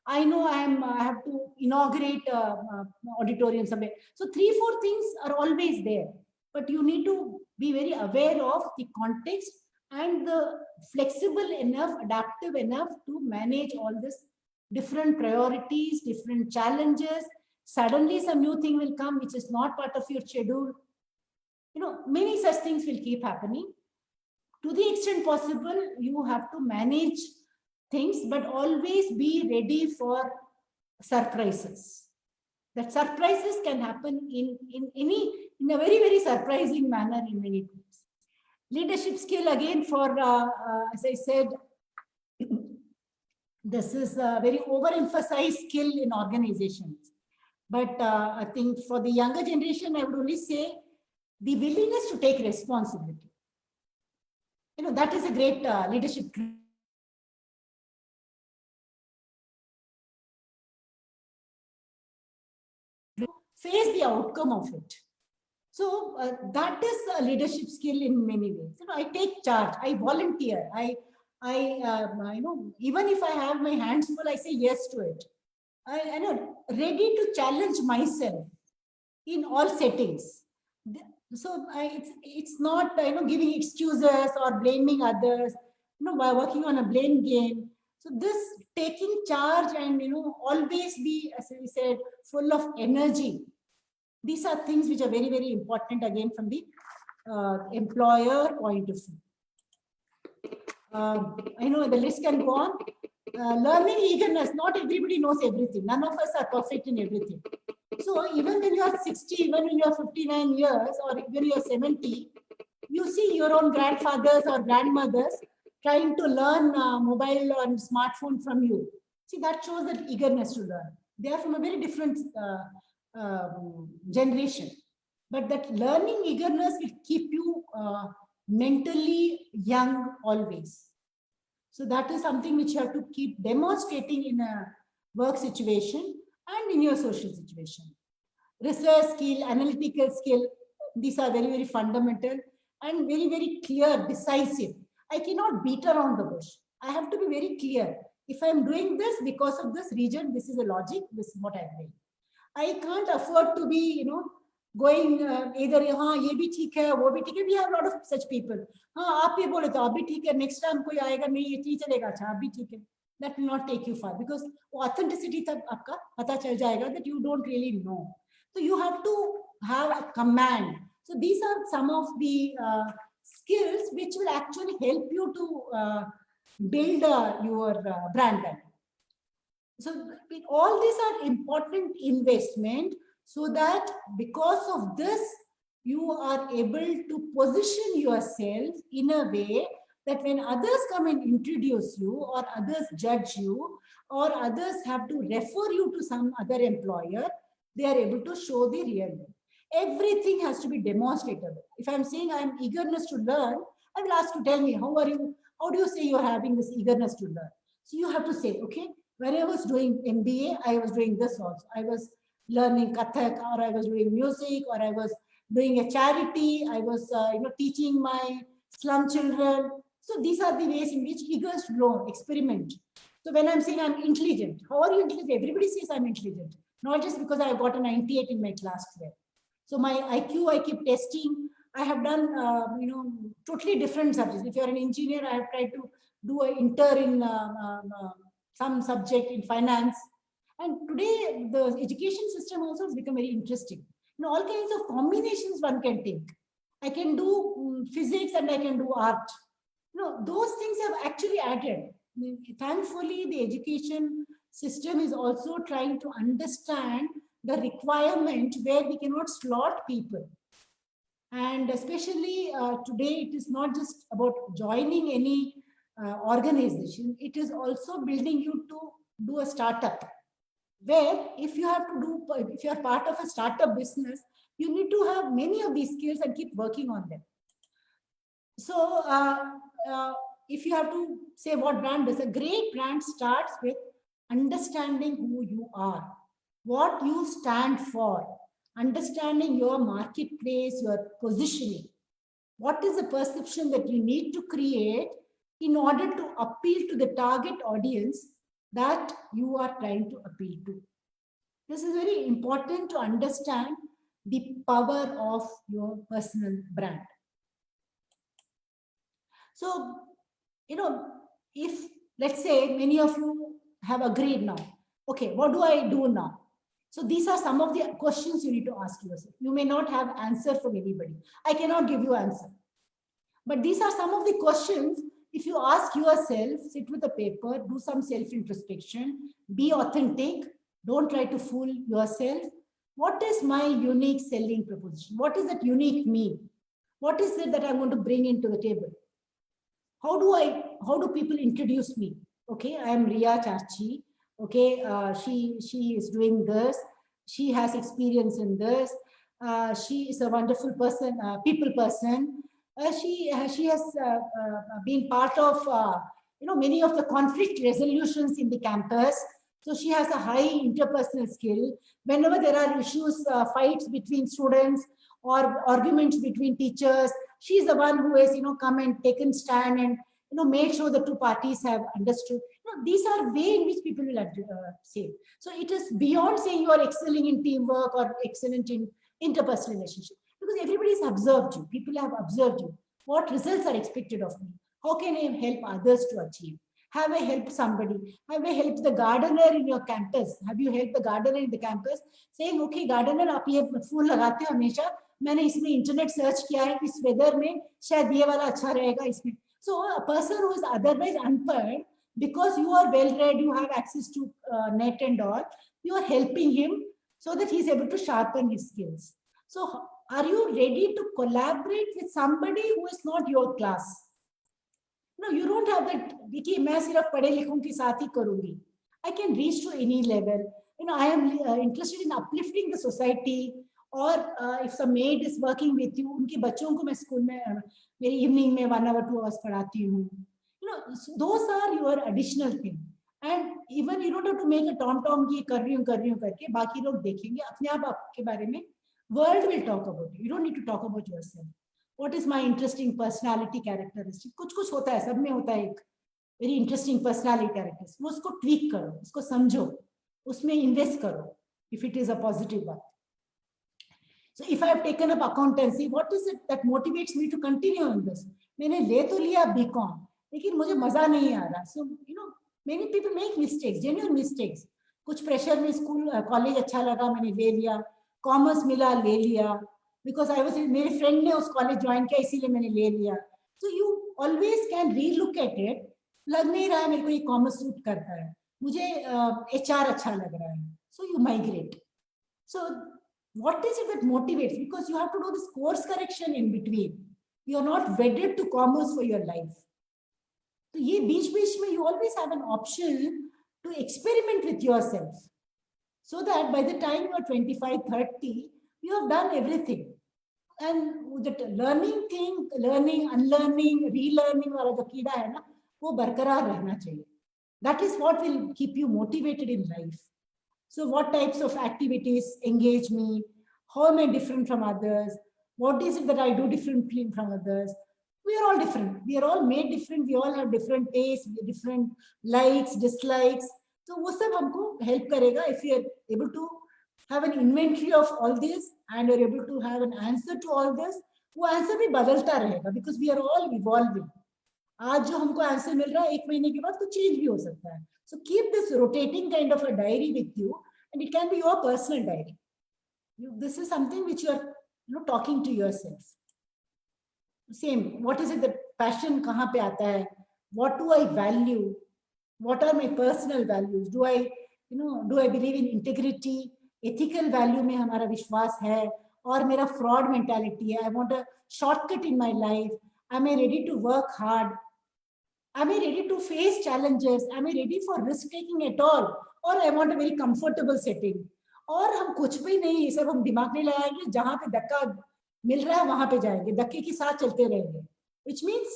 [SPEAKER 3] I know I have to inaugurate auditorium somewhere. So 3-4 things are always there, but you need to be very aware of the context and the flexible enough, adaptive enough to manage all this different priorities, different challenges. Suddenly some new thing will come which is not part of your schedule. Many such things will keep happening. To the extent possible, you have to manage things, but always be ready for surprises. That surprises can happen in a very, very surprising manner in many ways. Leadership skill, again, for, as I said, this is a very overemphasized skill in organizations. But I think for the younger generation, I would only say the willingness to take responsibility. That is a great leadership. Face the outcome of it. So that is a leadership skill in many ways. I take charge, I volunteer, I even if I have my hands full, I say yes to it. I know, ready to challenge myself in all settings. So it's not giving excuses or blaming others. By working on a blame game. So this taking charge and always be, as we said, full of energy. These are things which are very, very important again from the employer point of view. I know the list can go on. Learning eagerness. Not everybody knows everything. None of us are perfect in everything. So even when you are 60, even when you are 59 years, or when you are 70, you see your own grandfathers or grandmothers trying to learn mobile and smartphone from you. See, that shows that eagerness to learn. They are from a very different generation. But that learning eagerness will keep you mentally young always. So that is something which you have to keep demonstrating in a work situation and in your social situation. research skill, analytical skill. These are very, very fundamental and very, very clear, decisive. I cannot beat around the bush. I have to be very clear. If I'm doing this because of this region, this is a logic, this is what I'm doing. I can't afford to be, going either हाँ ये भी ठीक है वो भी ठीक है. We have a lot of such people. हाँ आप ये बोले तो आप भी ठीक है. Next time कोई आएगा नहीं ये ठीक चलेगा अच्छा आप भी ठीक है. That will not take you far because authenticity तब आपका पता चल जाएगा that you don't really know. So you have to have a command. So these are some of the skills which will actually help you to build your brand value. So all these are important investment so that because of this, you are able to position yourself in a way that when others come and introduce you or others judge you or others have to refer you to some other employer, they are able to show the real way. Everything has to be demonstrable. If I'm saying I'm eagerness to learn, I will ask you, tell me, how are you? How do you say you're having this eagerness to learn? So you have to say, okay, when I was doing MBA, I was doing this also. I was learning Kathak, or I was doing music, or I was doing a charity. I was, teaching my slum children. So these are the ways in which eagerness to learn, experiment. So when I'm saying I'm intelligent, how are you intelligent? Everybody says I'm intelligent, not just because I got a 98 in my class 12. So my IQ, I keep testing. I have done, totally different subjects. If you're an engineer, I have tried to do an inter in some subject in finance. And today, the education system also has become very interesting. All kinds of combinations one can take. I can do physics and I can do art. Those things have actually added. Thankfully, the education system is also trying to understand the requirement where we cannot slot people. And especially today, it is not just about joining any organization. It is also building you to do a startup where if you are part of a startup business, you need to have many of these skills and keep working on them. So if you have to say what brand is, a great brand starts with understanding who you are, what you stand for, understanding your marketplace, your positioning. What is the perception that you need to create in order to appeal to the target audience that you are trying to appeal to? This is very important to understand the power of your personal brand. So, if let's say many of you have agreed now, okay, what do I do now? So these are some of the questions you need to ask yourself. You may not have answer from anybody. I cannot give you answer. But these are some of the questions. If you ask yourself, sit with a paper, do some self-introspection, be authentic, don't try to fool yourself. What is my unique selling proposition? What is that unique me? What is it that I'm going to bring into the table? How do people introduce me? Okay, I am Riya Chachi. Okay, she is doing this. She has experience in this. She is a wonderful person, people person. She has been part of many of the conflict resolutions in the campus. So she has a high interpersonal skill. Whenever there are issues, fights between students or arguments between teachers, she's the one who has come and taken stand and made sure the two parties have understood. These are ways in which people will say. So it is beyond saying you are excelling in teamwork or excellent in interpersonal relationship, because everybody has observed you. People have observed you. What results are expected of me? How can I help others to achieve? Have I helped somebody? Have I helped the gardener in your campus? Have you helped the gardener in the campus? Saying, okay, gardener, आप ये फूल लगाते हो हमेशा. मैंने इसमें internet search किया है इस वेदर में शायद ये वाला अच्छा रहेगा इसमें. So a person who is otherwise unprepared, because you are well read, you have access to net and all, you are helping him so that he is able to sharpen his skills. So are you ready to collaborate with somebody who is not your class? No, you don't have that. Vicky, मैं सिर्फ पढ़े लिखों के साथ ही करूँगी. I can reach to any level. I am interested in uplifting the society. Or if some maid is working with you, उनके बच्चों को मैं स्कूल में मेरी evening में 1 hour 2 hours पढ़ाती हूँ. Those are your additional thing. And even you don't have to make a tom tom की कर रही हूँ करके बाकी लोग देखेंगे अपने आप आपके बारे में. World will talk about you. You don't need to talk about yourself. What is my interesting personality characteristic. कुछ कुछ होता है, सब में होता है एक वेरी इंटरेस्टिंग पर्सनालिटी कैरेक्टर्स. वो उसको ट्वीक करो, उसको समझो, उसमें इन्वेस्ट करो if it is a positive one. So if I have taken up accountancy, what is it that motivates me to continue in this? मैंने ले तो लिया BCom, लेकिन मुझे मजा नहीं आ रहा. So many people make mistakes, genuine mistakes. कुछ प्रेशर में स्कूल कॉलेज अच्छा लगा, मैंने ले लिया. कॉमर्स मिला, ले लिया. बिकॉज आई वाज, मेरे फ्रेंड ने उस कॉलेज ज्वाइन किया इसीलिए मैंने ले लिया. So you always can relook at it. लग नहीं रहा है मेरे को ये कॉमर्स सूट करता है, मुझे HR अच्छा लग रहा है. So you migrate. So what is it that motivates? Because you have to do this course correction in between. You are not wedded to commerce for your life. So ye beach mein you always have an option to experiment with yourself. So that by the time you are 25, 30, you have done everything. And that learning thing, learning, unlearning, relearning wala jo keeda hai na, wo barkarar rehna chahiye. That is what will keep you motivated in life. So what types of activities engage me? How am I different from others? What is it that I do differently from others? We are all different. We are all made different. We all have different tastes, different likes, dislikes. So वो सब हमको help करेगा if you are able to have an inventory of all this and are able to have an answer to all this. वो answer भी बदलता रहेगा because we are all evolving. आज जो हमको आंसर मिल रहा है 1 महीने के बाद तो चेंज भी हो सकता है. So keep this rotating kind of a diary with you, and it can be your personal diary. This is something which you are talking to yourself. Same. What is it that passion kahan pe aata hai? What do I value? What are my personal values? Do I believe in integrity? Ethical value mein hamara vishwas hai, or mera fraud mentality hai? I want a shortcut in my life. Am I ready to work hard? Am I ready to face challenges? Am I ready for risk taking at all? Or I want a very comfortable setting? और हम कुछ भी नहीं, सब हम दिमाग नहीं लगाएंगे, जहां पे धक्का मिल रहा है वहां पे जाएंगे, धक्के के साथ चलते रहेंगे. Which means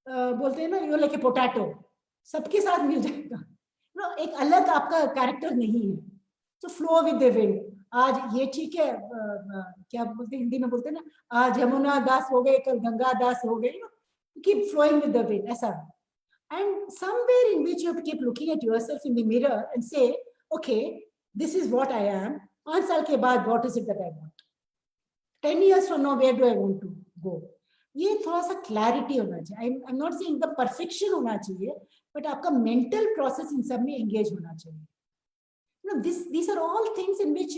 [SPEAKER 3] बोलते हैं ना, you're like a potato, सबके साथ मिल जाएगा. एक अलग आपका कैरेक्टर नहीं है. So flow with the wind. आज ये ठीक है, क्या बोलते हैं हिंदी में बोलते हैं ना, आज यमुना दास हो गए, कल गंगा दास हो गए. Keep flowing with the wind. ऐसा. And somewhere in which you have to keep looking at yourself in the mirror and say, okay, this is what I am. 5 साल के बाद, what is it that I want? 10 years from now, where do I want to go? ये थोड़ा सा clarity होना चाहिए. I'm not saying the perfection होना चाहिए, but आपका mental process इन सब में engage होना चाहिए. These are all things in which,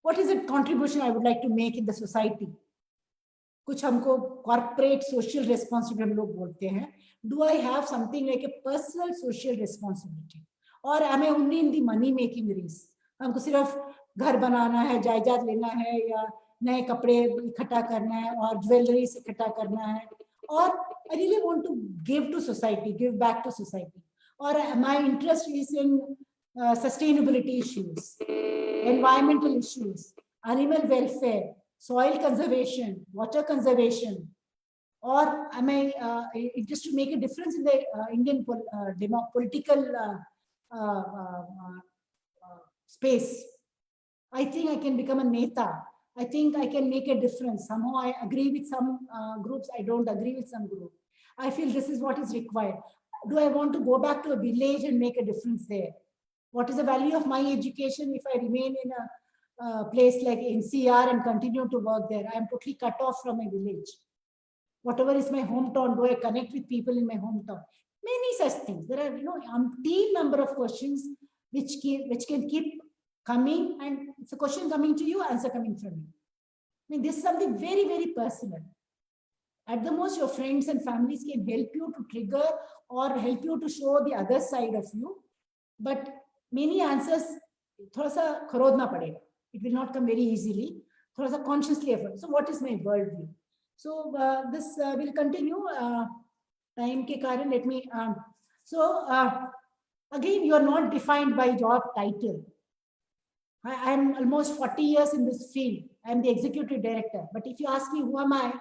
[SPEAKER 3] what is the contribution I would like to make in the society? कुछ हमको corporate social responsibility हम लोग बोलते हैं. Do I have something like a personal social responsibility? Or am I only in the money making race? हमको सिर्फ घर बनाना है, जायदाद लेना है, या नए कपड़े इकट्ठा करना है, और ज्वेलरी इकट्ठा करना है, or I really want to give to society, give back to society, or my interest is in sustainability issues, environmental issues, animal welfare, soil conservation, water conservation, or am I just to make a difference in the Indian political space? I think I can become a neta. I think I can make a difference. Somehow I agree with some groups, I don't agree with some groups. I feel this is what is required. Do I want to go back to a village and make a difference there? What is the value of my education if I remain in a place like NCR and continue to work there? I am totally cut off from my village. Whatever is my hometown, do I connect with people in my hometown? Many such things. There are, umpteen number of questions which can keep coming, and it's a question coming to you, answer coming from you. I mean, this is something very, very personal. At the most, your friends and families can help you to trigger or help you to show the other side of you. But many answers, thoda sa kharodna padega. It will not come very easily. Thoda sa consciously effort. So what is my worldview? So this will continue. Time ke karan, let me. Again, you are not defined by job title. I'm almost 40 years in this field. I'm the executive director. But if you ask me who am I,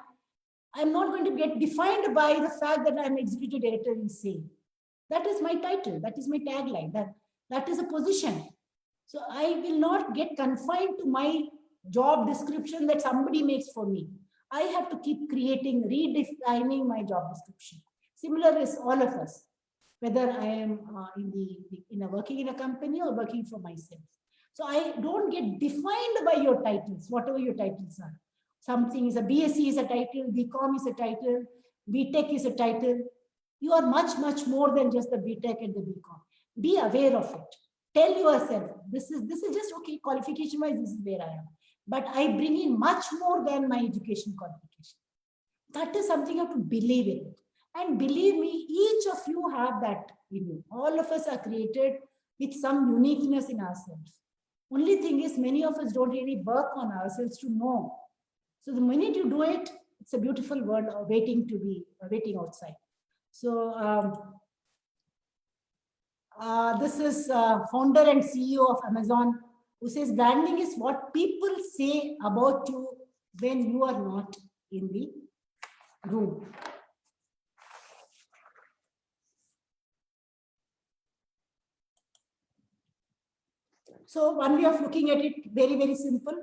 [SPEAKER 3] I'm not going to get defined by the fact that I'm executive director in SAIL. That is my title. That is my tagline. That is a position. So I will not get confined to my job description that somebody makes for me. I have to keep creating, redefining my job description. Similar is all of us, whether I am working in a company or working for myself. So I don't get defined by your titles, whatever your titles are. Something is a BSc is a title, BCom is a title, BTech is a title. You are much, much more than just the BTech and the BCom. Be aware of it. Tell yourself, this is just okay, qualification-wise, this is where I am. But I bring in much more than my education qualification. That is something you have to believe in it. And believe me, each of you have that in you. All of us are created with some uniqueness in ourselves. Only thing is, many of us don't really work on ourselves to know. So the minute you do it, it's a beautiful world waiting outside. So this is founder and CEO of Amazon, who says branding is what people say about you when you are not in the room. So one way of looking at it, very, very simple.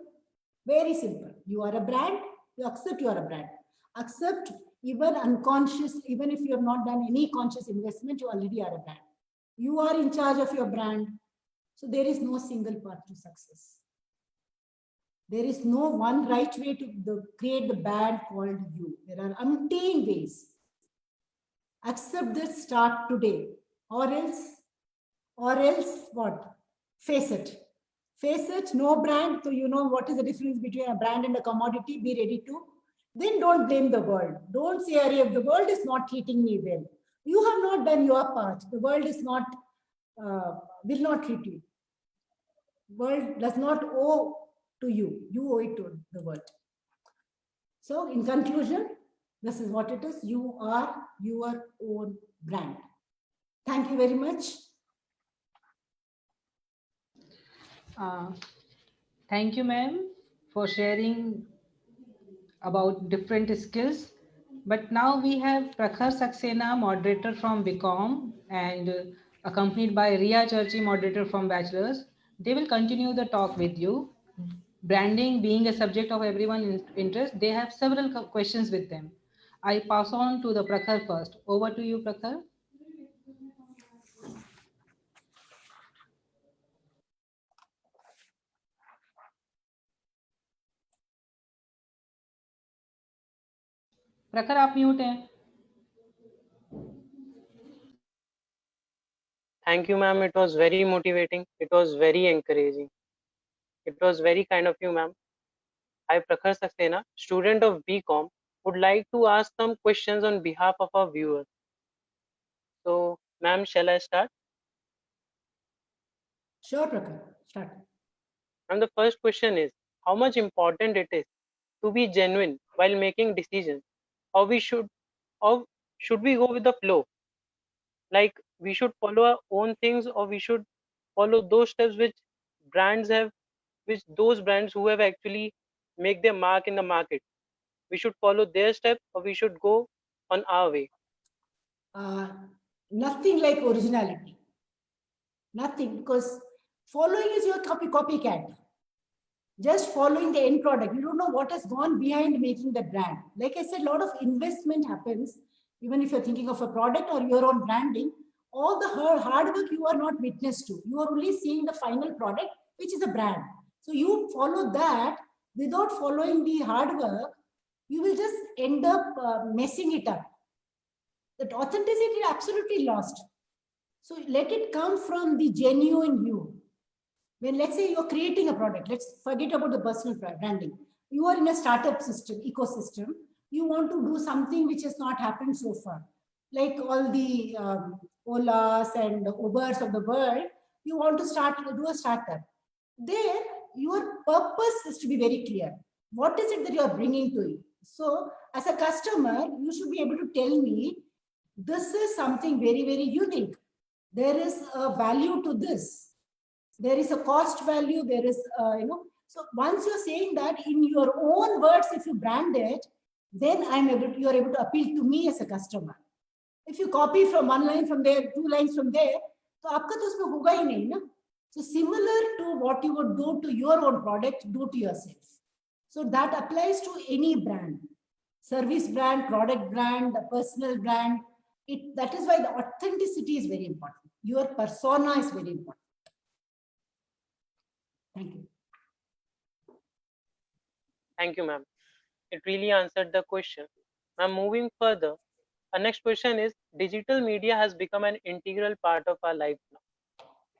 [SPEAKER 3] Very simple. You are a brand, you accept you are a brand. Accept even unconscious, even if you have not done any conscious investment, you already are a brand. You are in charge of your brand. So there is no single path to success. There is no one right way to create the brand called you. There are umpteen ways. Accept this, start today. Or else what? Face it. Face it, no brand. So you know what is the difference between a brand and a commodity. Be ready to. Then don't blame the world. Don't say, Arey, the world is not treating me well. You have not done your part. The world is not, will not treat you. World does not owe to you. You owe it to the world. So in conclusion, this is what it is. You are your own brand. Thank you very much.
[SPEAKER 4] Thank you, ma'am, for sharing about different skills. But now we have Prakhar Saxena, moderator from BCom, and accompanied by Ria Churchy, moderator from Bachelor's. They will continue the talk with you. Branding being a subject of everyone's interest, they have several questions with them. I pass on to the Prakhar first. Over to you, Prakhar. प्रखर आप mute हैं.
[SPEAKER 6] Thank you, ma'am. It was very motivating. It was very encouraging. It was very kind of you, ma'am. I, Prakhar Saxena, student of BCom, would like to ask some questions on behalf of our viewers. So, ma'am, shall I start?
[SPEAKER 3] Sure, Prakhar. Start.
[SPEAKER 6] And the first question is, how much important it is to be genuine while making decisions? How should we go with the flow? Like we should follow our own things, or we should follow those steps which brands have, which those brands who have actually make their mark in the market. We should follow their steps, or we should go on our way.
[SPEAKER 3] Nothing like originality. Nothing, because following is your copycat. Just following the end product. You don't know what has gone behind making the brand. Like I said, a lot of investment happens, even if you're thinking of a product or your own branding. All the hard work you are not witness to. You are only seeing the final product, which is a brand. So you follow that without following the hard work, you will just end up messing it up. That authenticity is absolutely lost. So let it come from the genuine you. When let's say you're creating a product, let's forget about the personal branding. You are in a startup system, ecosystem. You want to do something which has not happened so far. Like all the Olas and Ubers of the world, you want to do a startup. There, your purpose is to be very clear. What is it that you are bringing to you? So as a customer, you should be able to tell me, this is something very, very unique. There is a value to this. There is a cost value. There is, so once you're saying that in your own words, if you brand it, then you're able to appeal to me as a customer. If you copy from one line from there, 2 lines from there, तो आपका तो उसमें होगा ही नहीं ना. So similar to what you would do to your own product, do to yourself. So that applies to any brand, service brand, product brand, personal brand. That is why the authenticity is very important. Your persona is very important. Thank you.
[SPEAKER 6] Thank you, ma'am. It really answered the question. Ma'am, moving further, our next question is, digital media has become an integral part of our life now.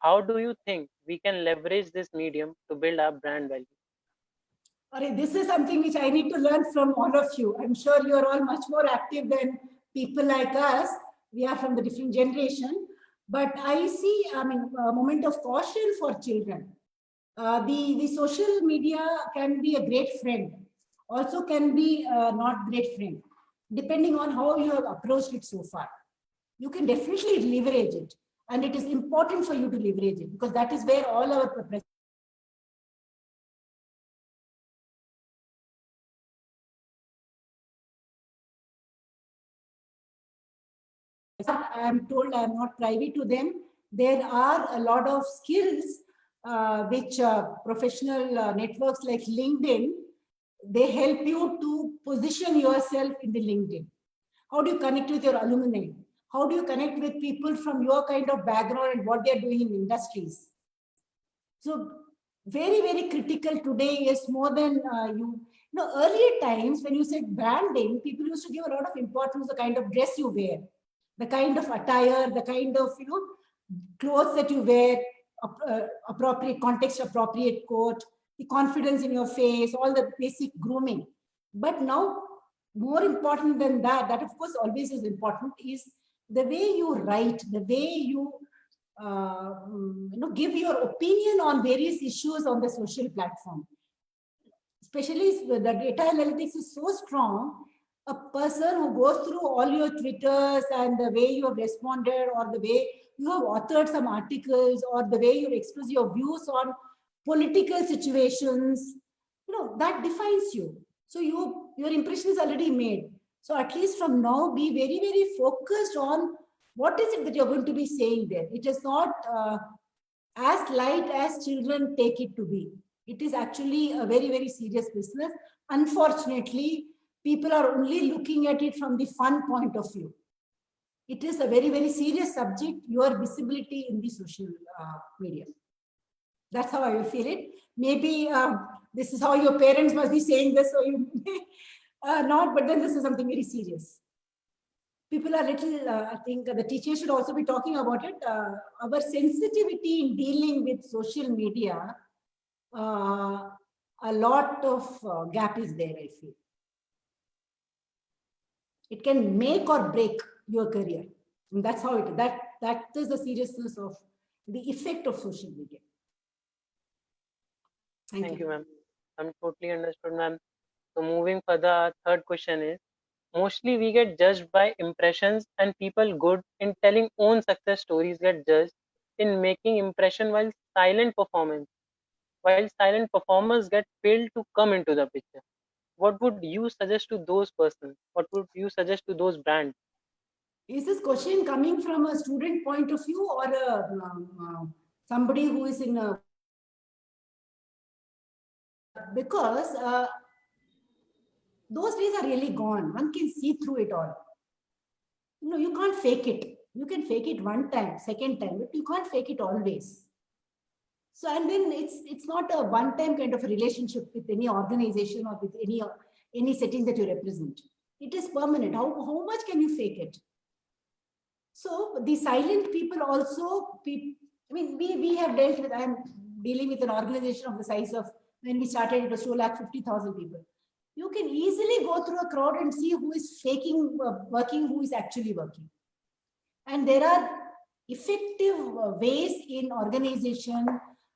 [SPEAKER 6] How do you think we can leverage this medium to build our brand value?
[SPEAKER 3] This is something which I need to learn from all of you. I'm sure you're all much more active than people like us. We are from the different generation. But I see, a moment of caution for children. The social media can be a great friend, also can be not great friend, depending on how you have approached it so far. You can definitely leverage it, and it is important for you to leverage it, because that is where all our I am told, I am not privy to them. There are a lot of skills which professional networks like LinkedIn, they help you to position yourself in the LinkedIn. How do you connect with your alumni? How do you connect with people from your kind of background and what they are doing in industries? So very, very critical today is more than earlier times when you said branding, people used to give a lot of importance to the kind of dress you wear, the kind of attire, the kind of, clothes that you wear, appropriate context, appropriate coat, the confidence in your face, all the basic grooming. But now, more important than that, that of course always is important, is the way you write, the way you give your opinion on various issues on the social platform. Especially the data analytics is so strong. A person who goes through all your Twitters and the way you have responded, or the way you have authored some articles, or the way you express your views on political situations, that defines you. So your impression is already made. So at least from now, be very, very focused on what is it that you're going to be saying there. It is not as light as children take it to be. It is actually a very, very serious business. Unfortunately, people are only looking at it from the fun point of view. It is a very, very serious subject, your visibility in the social media. That's how I will feel it. Maybe this is how your parents must be saying this, so you not, but then this is something very serious. People are little, I think the teachers should also be talking about it. Our sensitivity in dealing with social media, a lot of gap is there, I feel. It can make or break your career. And that's how that is the seriousness of the effect of social media.
[SPEAKER 6] Thank you, ma'am. I'm totally understood, ma'am. So moving further, our third question is, mostly we get judged by impressions, and people good in telling own success stories get judged in making impression, while silent performers get failed to come into the picture. What would you suggest to those persons? What would you suggest to those brands?
[SPEAKER 3] Is this question coming from a student point of view, or somebody who is in a... Because those days are really gone. One can see through it all. You can't fake it. You can fake it one time, second time, but you can't fake it always. So, and then it's not a one-time kind of a relationship with any organization or with any setting that you represent. It is permanent. How much can you fake it? So the silent people also, we have dealt with, I'm dealing with an organization of the size of, when we started, it was 250,000 people. You can easily go through a crowd and see who is faking working, who is actually working. And there are effective ways in organization,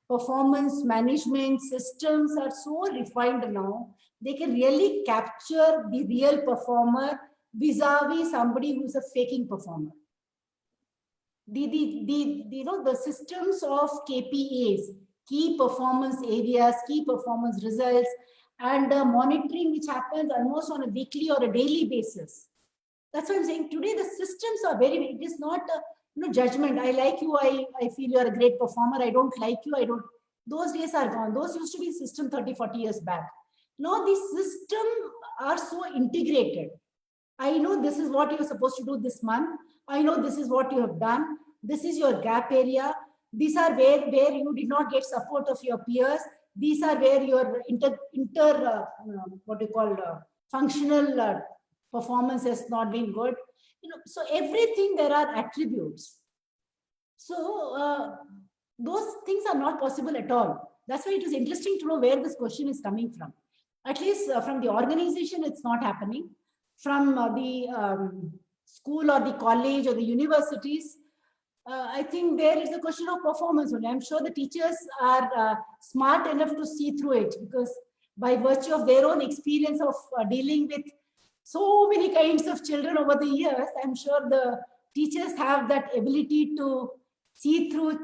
[SPEAKER 3] performance management systems are so refined now, they can really capture the real performer vis-a-vis somebody who's a faking performer. The systems of KPAs, key performance areas, key performance results, and monitoring which happens almost on a weekly or a daily basis. That's what I'm saying. Today, the systems are it is not a judgment. I like you. I feel you're a great performer. I don't like you. I don't. Those days are gone. Those used to be system 30, 40 years back. Now, these systems are so integrated. I know this is what you're supposed to do this month. I know this is what you have done. This is your gap area. These are where you did not get support of your peers. These are where your what do you call functional performance has not been good. So everything there are attributes. So those things are not possible at all. That's why it is interesting to know where this question is coming from. At least from the organization, it's not happening. From the school or the college or the universities, I think there is a question of performance only. I'm sure the teachers are smart enough to see through it, because by virtue of their own experience of dealing with so many kinds of children over the years, I'm sure the teachers have that ability to see through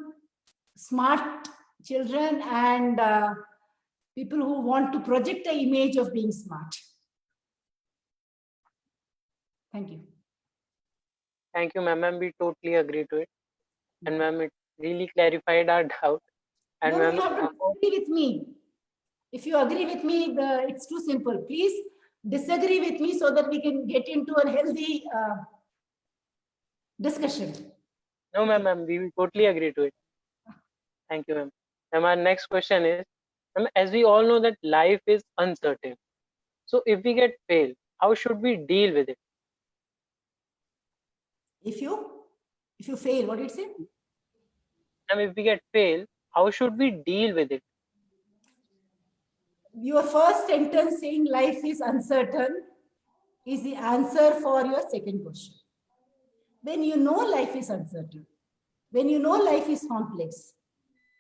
[SPEAKER 3] smart children and people who want to project an image of being smart. Thank you.
[SPEAKER 6] Thank you, ma'am. We totally agree to it. And ma'am, it really clarified our doubt. And
[SPEAKER 3] No,
[SPEAKER 6] ma'am,
[SPEAKER 3] you have to agree with me. If you agree with me, it's too simple. Please disagree with me so that we can get into a healthy discussion.
[SPEAKER 6] no, ma'am, we will totally agree to it. Thank you, ma'am. And our next question is, ma'am, as we all know that life is uncertain. So if we get failed, how should we deal with it?
[SPEAKER 3] If you fail, what did it say?
[SPEAKER 6] And if we get failed, how should we deal with it?
[SPEAKER 3] Your first sentence saying life is uncertain is the answer for your second question. When you know life is uncertain, when you know life is complex,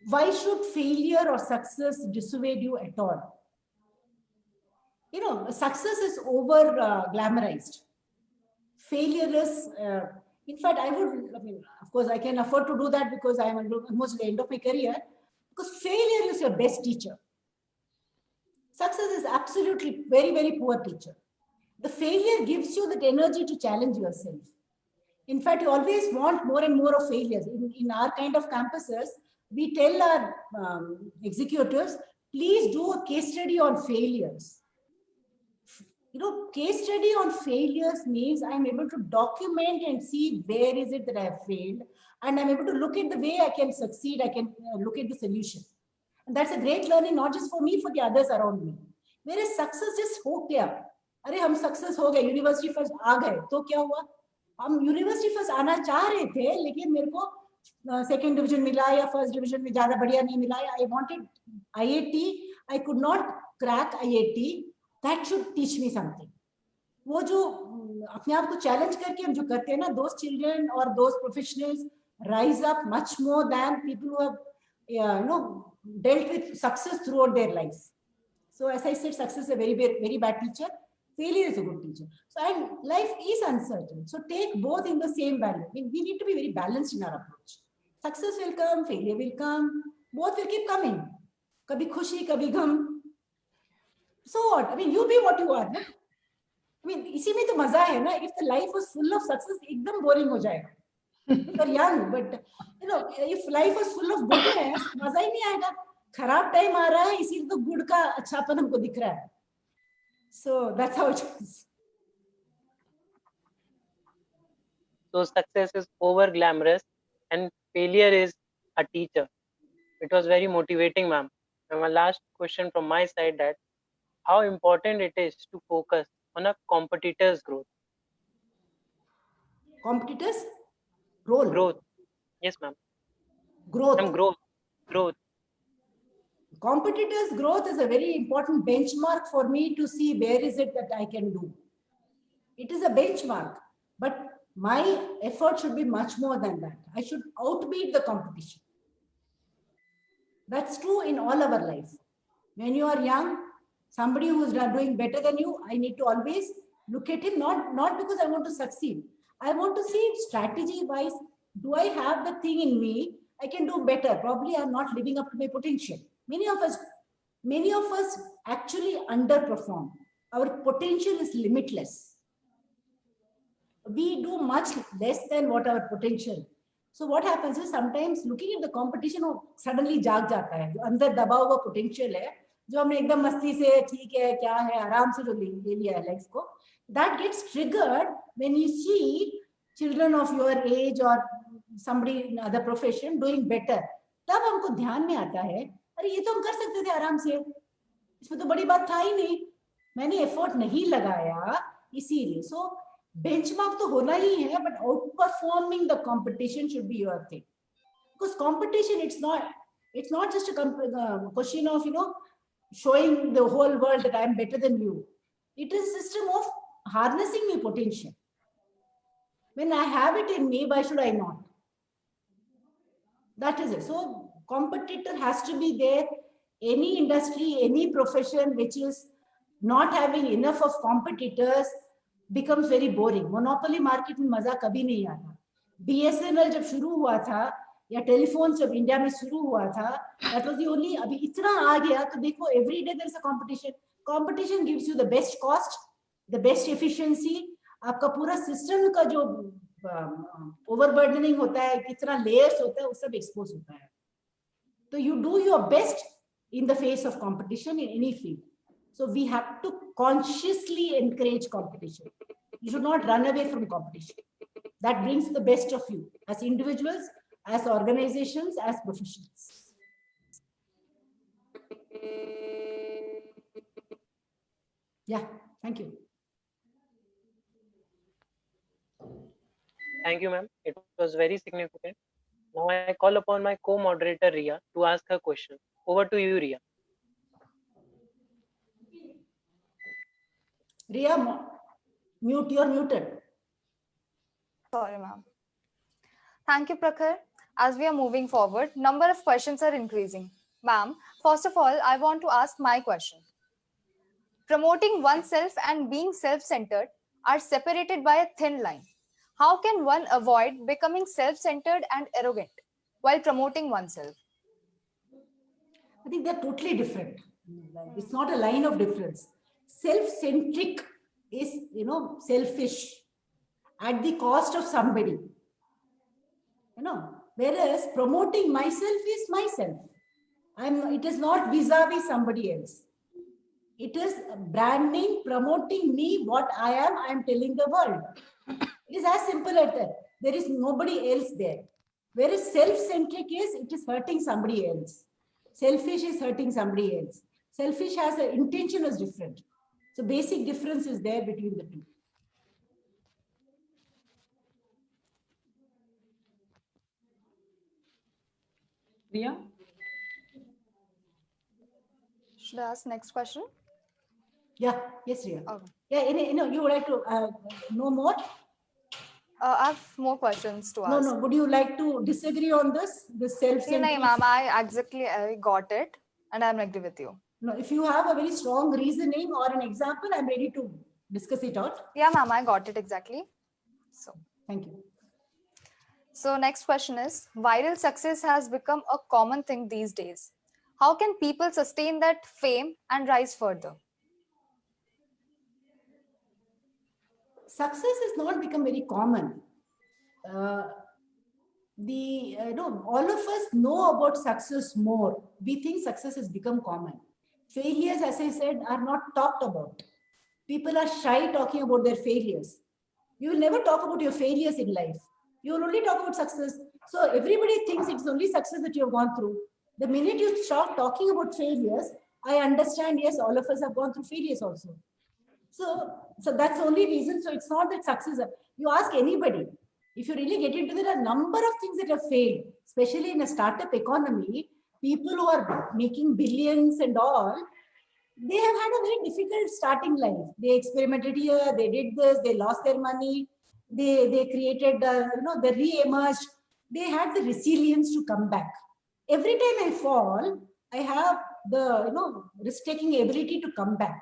[SPEAKER 3] why should failure or success dissuade you at all? Success is over glamorized. Failure is, in fact, of course, I can afford to do that because I am almost at the end of my career, because failure is your best teacher. Success is absolutely very, very poor teacher. The failure gives you that energy to challenge yourself. In fact, you always want more and more of failures. In our kind of campuses, we tell our executives, please do a case study on failures. Case study on failures means I'm able to document and see where is it that I have failed, and I'm able to look at the way I can succeed. I can look at the solution. And that's a great learning, not just for me, for the others around me. Whereas success just हो गया, अरे हम success हो गए, university first आ गए, तो क्या हुआ? हम यूनिवर्सिटी फर्स्ट आना चाह रहे थे, लेकिन मेरे को सेकंड डिवीजन मिला या फर्स्ट डिवीजन में ज्यादा बढ़िया नहीं मिला. I wanted IIT, I could not crack IIT. That should teach me something. वो जो अपने आप को चैलेंज करके हम जो करते हैं ना, दोस चिल्ड्रन और those professionals rise up much more than people who have dealt with success throughout their life. So as I said, success is a very, very, very bad teacher. Failure is a good teacher. So, and life is uncertain. So take both in the same value. We need to be very balanced in our approach. Success will come, failure will come. Both will keep coming. Kabhi khushi, kabhi gham. So what? You be what you are. Na? इसी में तो मजा है ना. If the life was full of success, एकदम boring हो जाएगा. You're young, but if life was full of goodness, मजा ही नहीं आएगा. खराब टाइम आ रहा है, इसीलिए तो गुड का अच्छापन हमको दिख रहा है. So that's how it is.
[SPEAKER 6] So success is over glamorous and failure is a teacher. It was very motivating, ma'am. And my last question from my side, that how important it is to focus on a competitor's growth.
[SPEAKER 3] Competitors? Role.
[SPEAKER 6] Growth. Yes, ma'am.
[SPEAKER 3] Growth.
[SPEAKER 6] Ma'am, growth.
[SPEAKER 3] Competitors' growth is a very important benchmark for me to see where is it that I can do. It is a benchmark, but my effort should be much more than that. I should outbeat the competition. That's true in all our life. When you are young, somebody who is doing better than you, I need to always look at him, not because I want to succeed. I want to see strategy-wise, do I have the thing in me? I can do better. Probably I'm not living up to my potential. Many of us actually underperform. Our potential is limitless. we do much less than what our potential. So what happens is sometimes looking at the competition, suddenly जाग जाता है, जो अंदर दबा हुआ potential है, जो हमने एकदम मस्ती से ठीक है क्या है आराम से जो ले लिया है लाइफ को, that gets triggered when you see children of your age or somebody in other profession doing better. तब हमको ध्यान में आता है, अरे ये तो हम कर सकते थे आराम से, इसमें तो बड़ी बात था ही नहीं, मैंने एफर्ट नहीं लगाया इसीलिए. So benchmark तो होना ही है, but outperforming the competition should be your thing. Because competition, it's not just a question of, showing the whole world that I am better than you. It is a system of harnessing my potential. When I have it in me, why should I not? That is it. So competitor has to be there. Any industry, any profession which is not having enough of competitors becomes very boring. Monopoly market में मजा कभी नहीं आता. BSNL जब शुरू हुआ था या टेलीफोन जब इंडिया में शुरू हुआ था, that was the only. अभी इतना आ गया तो देखो every day there is a competition. Competition gives you the best cost, the best efficiency. आपका पूरा सिस्टम का जो ओवरबर्डनिंग होता है, कितना लेयर्स होता है, वो सब एक्सपोज होता है. तो you do your best in the face of competition in any field. So we have to consciously encourage competition. You should not run away from competition. That brings the best of you as individuals, as organizations, as professionals. Yeah, thank you.
[SPEAKER 6] Thank you, ma'am. It was very significant. Now I call upon my co-moderator Ria to ask her question. Over to you, Ria.
[SPEAKER 3] Ria, mute, you're muted.
[SPEAKER 1] Sorry, ma'am. Thank you, Prakhar. As we are moving forward, number of questions are increasing. Ma'am, first of all, I want to ask my question. Promoting oneself and being self-centered are separated by a thin line. How can one avoid becoming self-centered and arrogant while promoting oneself?
[SPEAKER 3] I think they're totally different. It's not a line of difference. Self-centric is, selfish at the cost of somebody. Whereas promoting myself is myself. It is not vis-a-vis somebody else. It is branding, promoting me, what I am telling the world. It is as simple as that. There is nobody else there. Whereas self-centric it is hurting somebody else. Selfish is hurting somebody else. Selfish has an intention is different. So basic difference is there between the two.
[SPEAKER 4] Ria?
[SPEAKER 1] Should I ask next question?
[SPEAKER 3] Yeah, yes, Ria.
[SPEAKER 1] Okay.
[SPEAKER 3] Yeah, you would like to know more?
[SPEAKER 1] I have more questions to ask.
[SPEAKER 3] No, would you like to disagree on this? The self-centric?
[SPEAKER 1] No, ma'am, I got it and I'm agree with you.
[SPEAKER 3] No, if you have a very strong reasoning or an example, I'm ready to discuss it out.
[SPEAKER 1] Yeah, ma'am, I got it exactly. So,
[SPEAKER 3] thank you.
[SPEAKER 1] So next question is, viral success has become a common thing these days. How can people sustain that fame and rise further?
[SPEAKER 3] Success has not become very common. All of us know about success more. We think success has become common. Failures, as I said, are not talked about. People are shy talking about their failures. You will never talk about your failures in life. You will only talk about success. So everybody thinks it's only success that you have gone through. The minute you start talking about failures, I understand, yes, all of us have gone through failures also. So that's the only reason. So it's not that success. You ask anybody, if you really get into there are a number of things that have failed, especially in a startup economy, people who are making billions and all, they have had a very difficult starting life. They experimented here, they did this, they lost their money, they created, they re-emerged. They had the resilience to come back. Every time I fall, I have the, risk-taking ability to come back.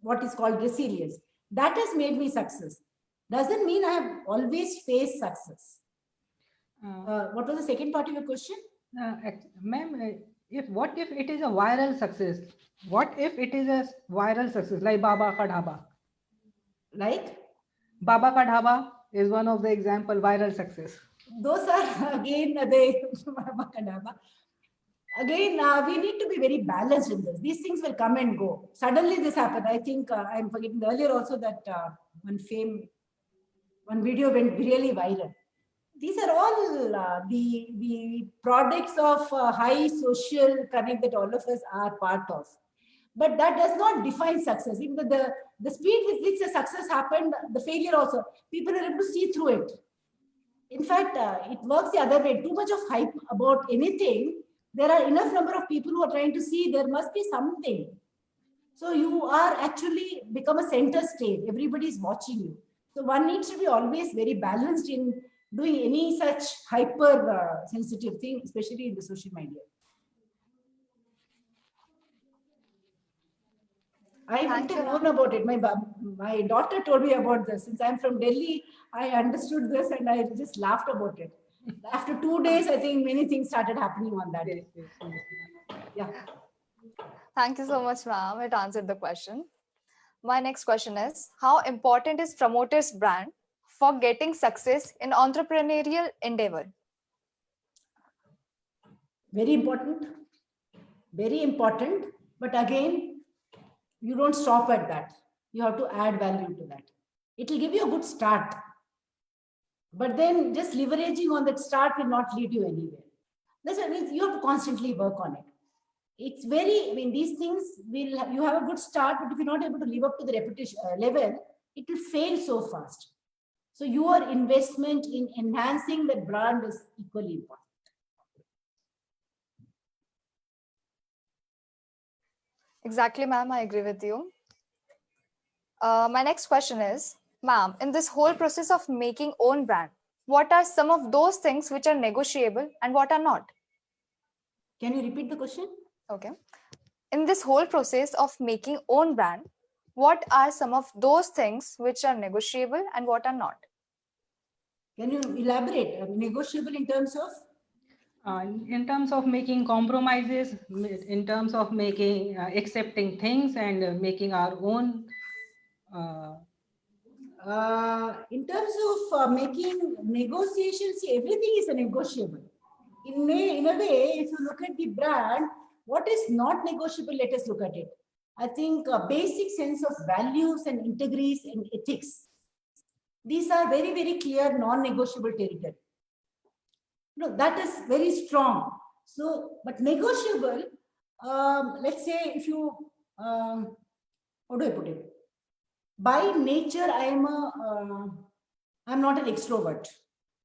[SPEAKER 3] What is called resilience. That has made me success. Doesn't mean I have always faced success. What was the second part of your question?
[SPEAKER 4] Ma'am, what if it is a viral success? What if it is a viral success like Baba Ka Dhaba?
[SPEAKER 3] Like?
[SPEAKER 4] Baba Ka Dhaba is one of the example viral success.
[SPEAKER 3] Those are again, we need to be very balanced in this. These things will come and go. Suddenly this happened. I think I'm forgetting earlier also that one video went really viral. These are all the products of high social connect that all of us are part of. But that does not define success. Even the speed with which the success happened, the failure also, people are able to see through it. In fact, it works the other way. Too much of hype about anything, there are enough number of people who are trying to see there must be something. So you are actually become a center stage. Everybody is watching you. So one needs to be always very balanced in doing any such hyper sensitive thing, especially in the social media. I wouldn't have known about it. My daughter told me about this. Since I'm from Delhi, I understood this and I just laughed about it. After 2 days, I think many things started happening on that day. Yeah.
[SPEAKER 1] Thank you so much, ma'am. It answered the question. My next question is, how important is promoter's brand for getting success in entrepreneurial endeavor?
[SPEAKER 3] Very important. Very important. But again, you don't stop at that. You have to add value to that. It will give you a good start. But then just leveraging on that start will not lead you anywhere. That's what means you have to constantly work on it. It's very, these things will, you have a good start, but if you're not able to live up to the reputation level, it will fail so fast. So your investment in enhancing that brand is equally important.
[SPEAKER 1] Exactly, ma'am. I agree with you. My next question is, ma'am, in this whole process of making own brand, what are some of those things which are negotiable and what are not?
[SPEAKER 3] Can you repeat the question?
[SPEAKER 1] Okay. In this whole process of making own brand, what are some of those things which are negotiable and what are not?
[SPEAKER 3] Can you elaborate? Negotiable in terms of?
[SPEAKER 4] In terms of making compromises, in terms of making accepting things and making our own.
[SPEAKER 3] In terms of making negotiations, everything is a negotiable. In a way, if you look at the brand, what is not negotiable, let us look at it. I think a basic sense of values and integrities and ethics. These are very, very clear, non-negotiable territory. No, that is very strong. So, but negotiable, let's say if you, how do I put it? By nature, I'm not an extrovert,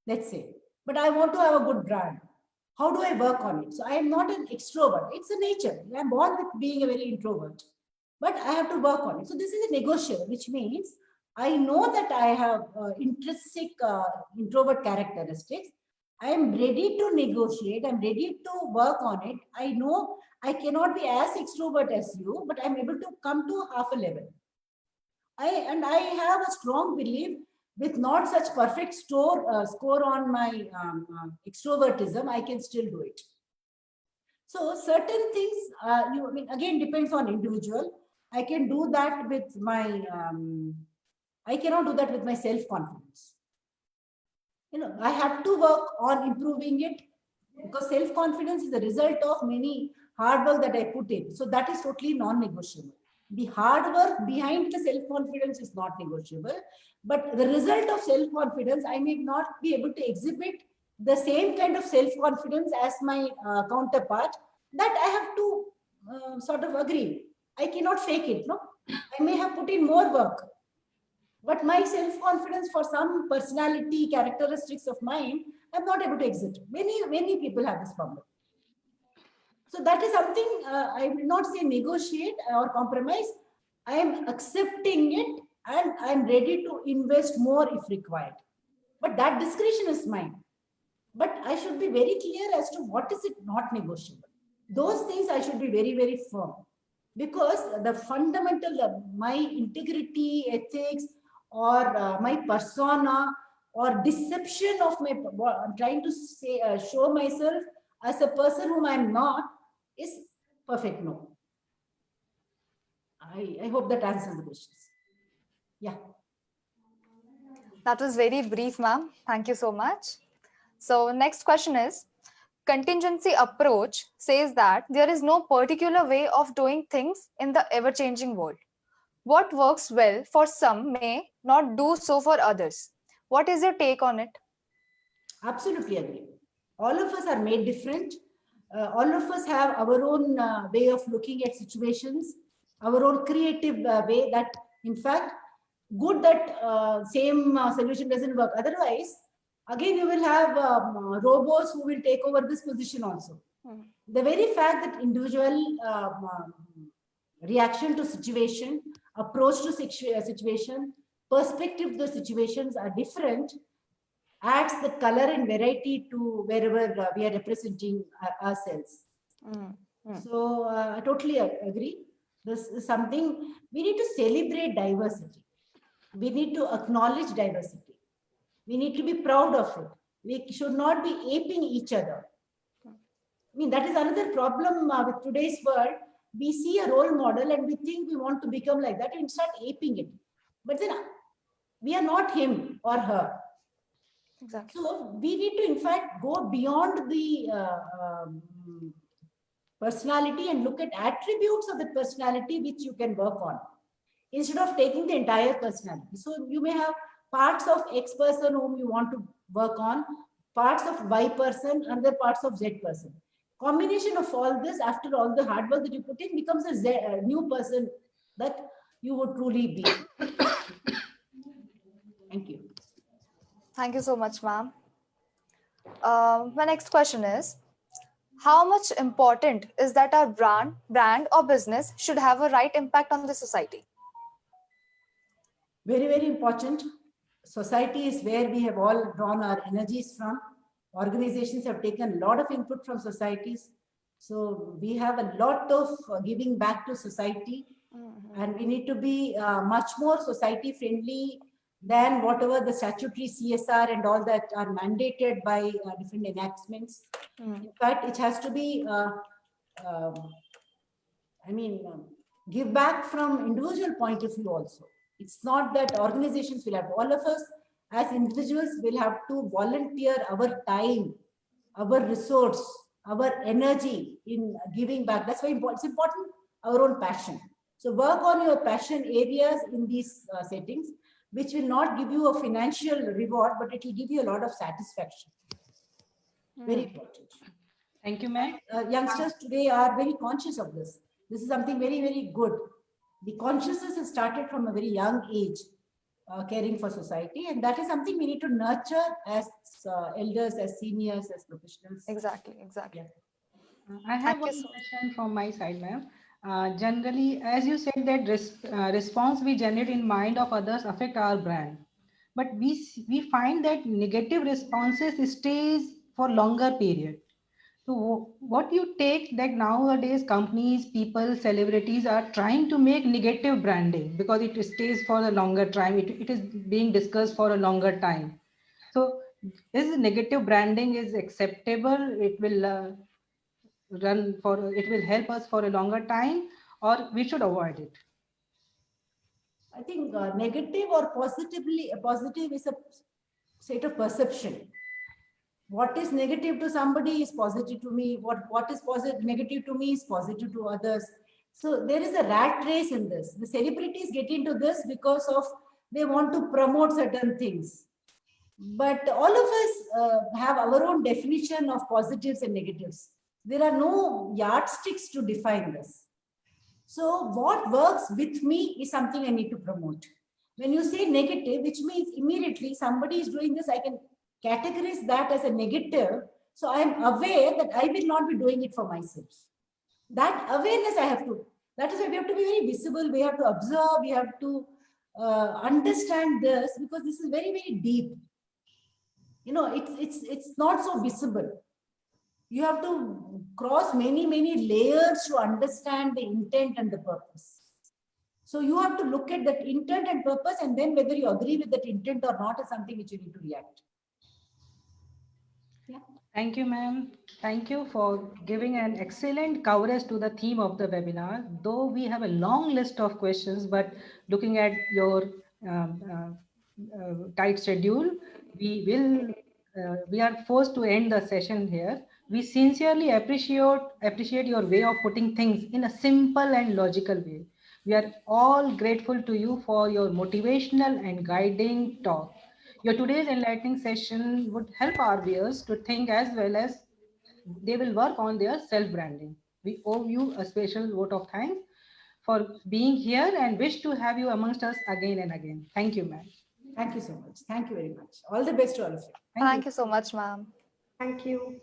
[SPEAKER 3] let's say, but I want to have a good brand. How do I work on it? So I am not an extrovert. It's a nature. I'm born with being a very introvert, but I have to work on it. So this is a negotiable, which means I know that I have intrinsic introvert characteristics. I am ready to negotiate. I'm ready to work on it. I know I cannot be as extrovert as you, but I'm able to come to half a level. I have a strong belief with not such perfect score on my extrovertism, I can still do it. So certain things, again, depends on individual. I can do that with my, I cannot do that with my self-confidence. I have to work on improving it because self-confidence is the result of many hard work that I put in. So that is totally non-negotiable. The hard work behind the self-confidence is not negotiable, but the result of self-confidence, I may not be able to exhibit the same kind of self-confidence as my counterpart. That I have to sort of agree. I cannot fake it. No, I may have put in more work, but my self-confidence for some personality characteristics of mine, I'm not able to exhibit. Many people have this problem. So that is something I will not say negotiate or compromise. I am accepting it and I am ready to invest more if required. But that discretion is mine. But I should be very clear as to what is it not negotiable. Those things I should be very, very firm. Because the fundamental, my integrity, ethics, or my persona, or deception of my, I'm trying to say, show myself as a person whom I'm not, is perfect no. I hope that answers the questions. Yeah.
[SPEAKER 1] That was very brief, ma'am. Thank you so much. So, next question is, contingency approach says that there is no particular way of doing things in the ever changing world. What works well for some may not do so for others. What is your take on it?
[SPEAKER 3] Absolutely agree. All of us are made different. All of us have our own way of looking at situations, our own creative way that, in fact, good that same solution doesn't work. Otherwise, again, you will have robots who will take over this position also. The very fact that individual reaction to situation, approach to situation, perspective to the situations are different adds the color and variety to wherever we are representing ourselves. So I totally agree. This is something we need to celebrate diversity. We need to acknowledge diversity. We need to be proud of it. We should not be aping each other. I mean, that is another problem with today's world. We see a role model and we think we want to become like that and start aping it. But then we are not him or her.
[SPEAKER 1] Exactly.
[SPEAKER 3] So we need to, in fact, go beyond the personality and look at attributes of the personality which you can work on instead of taking the entire personality. So you may have parts of X person whom you want to work on, parts of Y person, and other parts of Z person. Combination of all this, after all the hard work that you put in, becomes a new person that you would truly be. Thank you.
[SPEAKER 1] Thank you so much, ma'am. My next question is, how much important is that our brand or business should have a right impact on the society?
[SPEAKER 3] Very, very important. Society is where we have all drawn our energies from. Organizations have taken a lot of input from societies. So we have a lot of giving back to society, and we need to be much more society friendly than whatever the statutory CSR and all that are mandated by different enactments. In fact, it has to be, give back from individual point of view also. It's not that organizations will have, all of us as individuals will have to volunteer our time, our resource, our energy in giving back. That's why it's important, our own passion. So work on your passion areas in these settings, which will not give you a financial reward, but it will give you a lot of satisfaction. Very important.
[SPEAKER 4] Thank you, ma'am.
[SPEAKER 3] Youngsters today are very conscious of this. This is something very, very good. The consciousness has started from a very young age, caring for society, and that is something we need to nurture as elders, as seniors, as professionals.
[SPEAKER 1] Exactly.
[SPEAKER 3] Yeah.
[SPEAKER 4] I have one question from my side, ma'am. Generally, as you said that response we generate in mind of others affect our brand, but we find that negative responses stays for longer period. So what you take that nowadays companies, people, celebrities are trying to make negative branding because it stays for a longer time. It is being discussed for a longer time. So is negative branding is acceptable? It will it will help us for a longer time, or we should avoid it?
[SPEAKER 3] I think negative or positive is a state of perception. What is negative to somebody is positive to me. What is positive, negative to me is positive to others. So there is a rat race in this. The celebrities get into this because of they want to promote certain things. But all of us have our own definition of positives and negatives. There are no yardsticks to define this. So what works with me is something I need to promote. When you say negative, which means immediately somebody is doing this, I can categorize that as a negative. So I am aware that I will not be doing it for myself. That awareness I have to, that is why we have to be very visible. We have to observe, we have to understand this because this is very, very deep. You know, it's not so visible. You have to cross many, many layers to understand the intent and the purpose. So you have to look at that intent and purpose, and then whether you agree with that intent or not is something which you need to react. Yeah.
[SPEAKER 4] Thank you, ma'am. Thank you for giving an excellent coverage to the theme of the webinar. Though we have a long list of questions, but looking at your tight schedule, we are forced to end the session here. We sincerely appreciate your way of putting things in a simple and logical way. We are all grateful to you for your motivational and guiding talk. Your today's enlightening session would help our viewers to think as well as they will work on their self-branding. We owe you a special vote of thanks for being here and wish to have you amongst us again and again. Thank you, ma'am.
[SPEAKER 3] Thank you so much. Thank you very much. All the best to all of you.
[SPEAKER 1] Thank you so much, ma'am.
[SPEAKER 2] Thank you.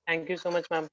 [SPEAKER 6] Thank you so much, ma'am.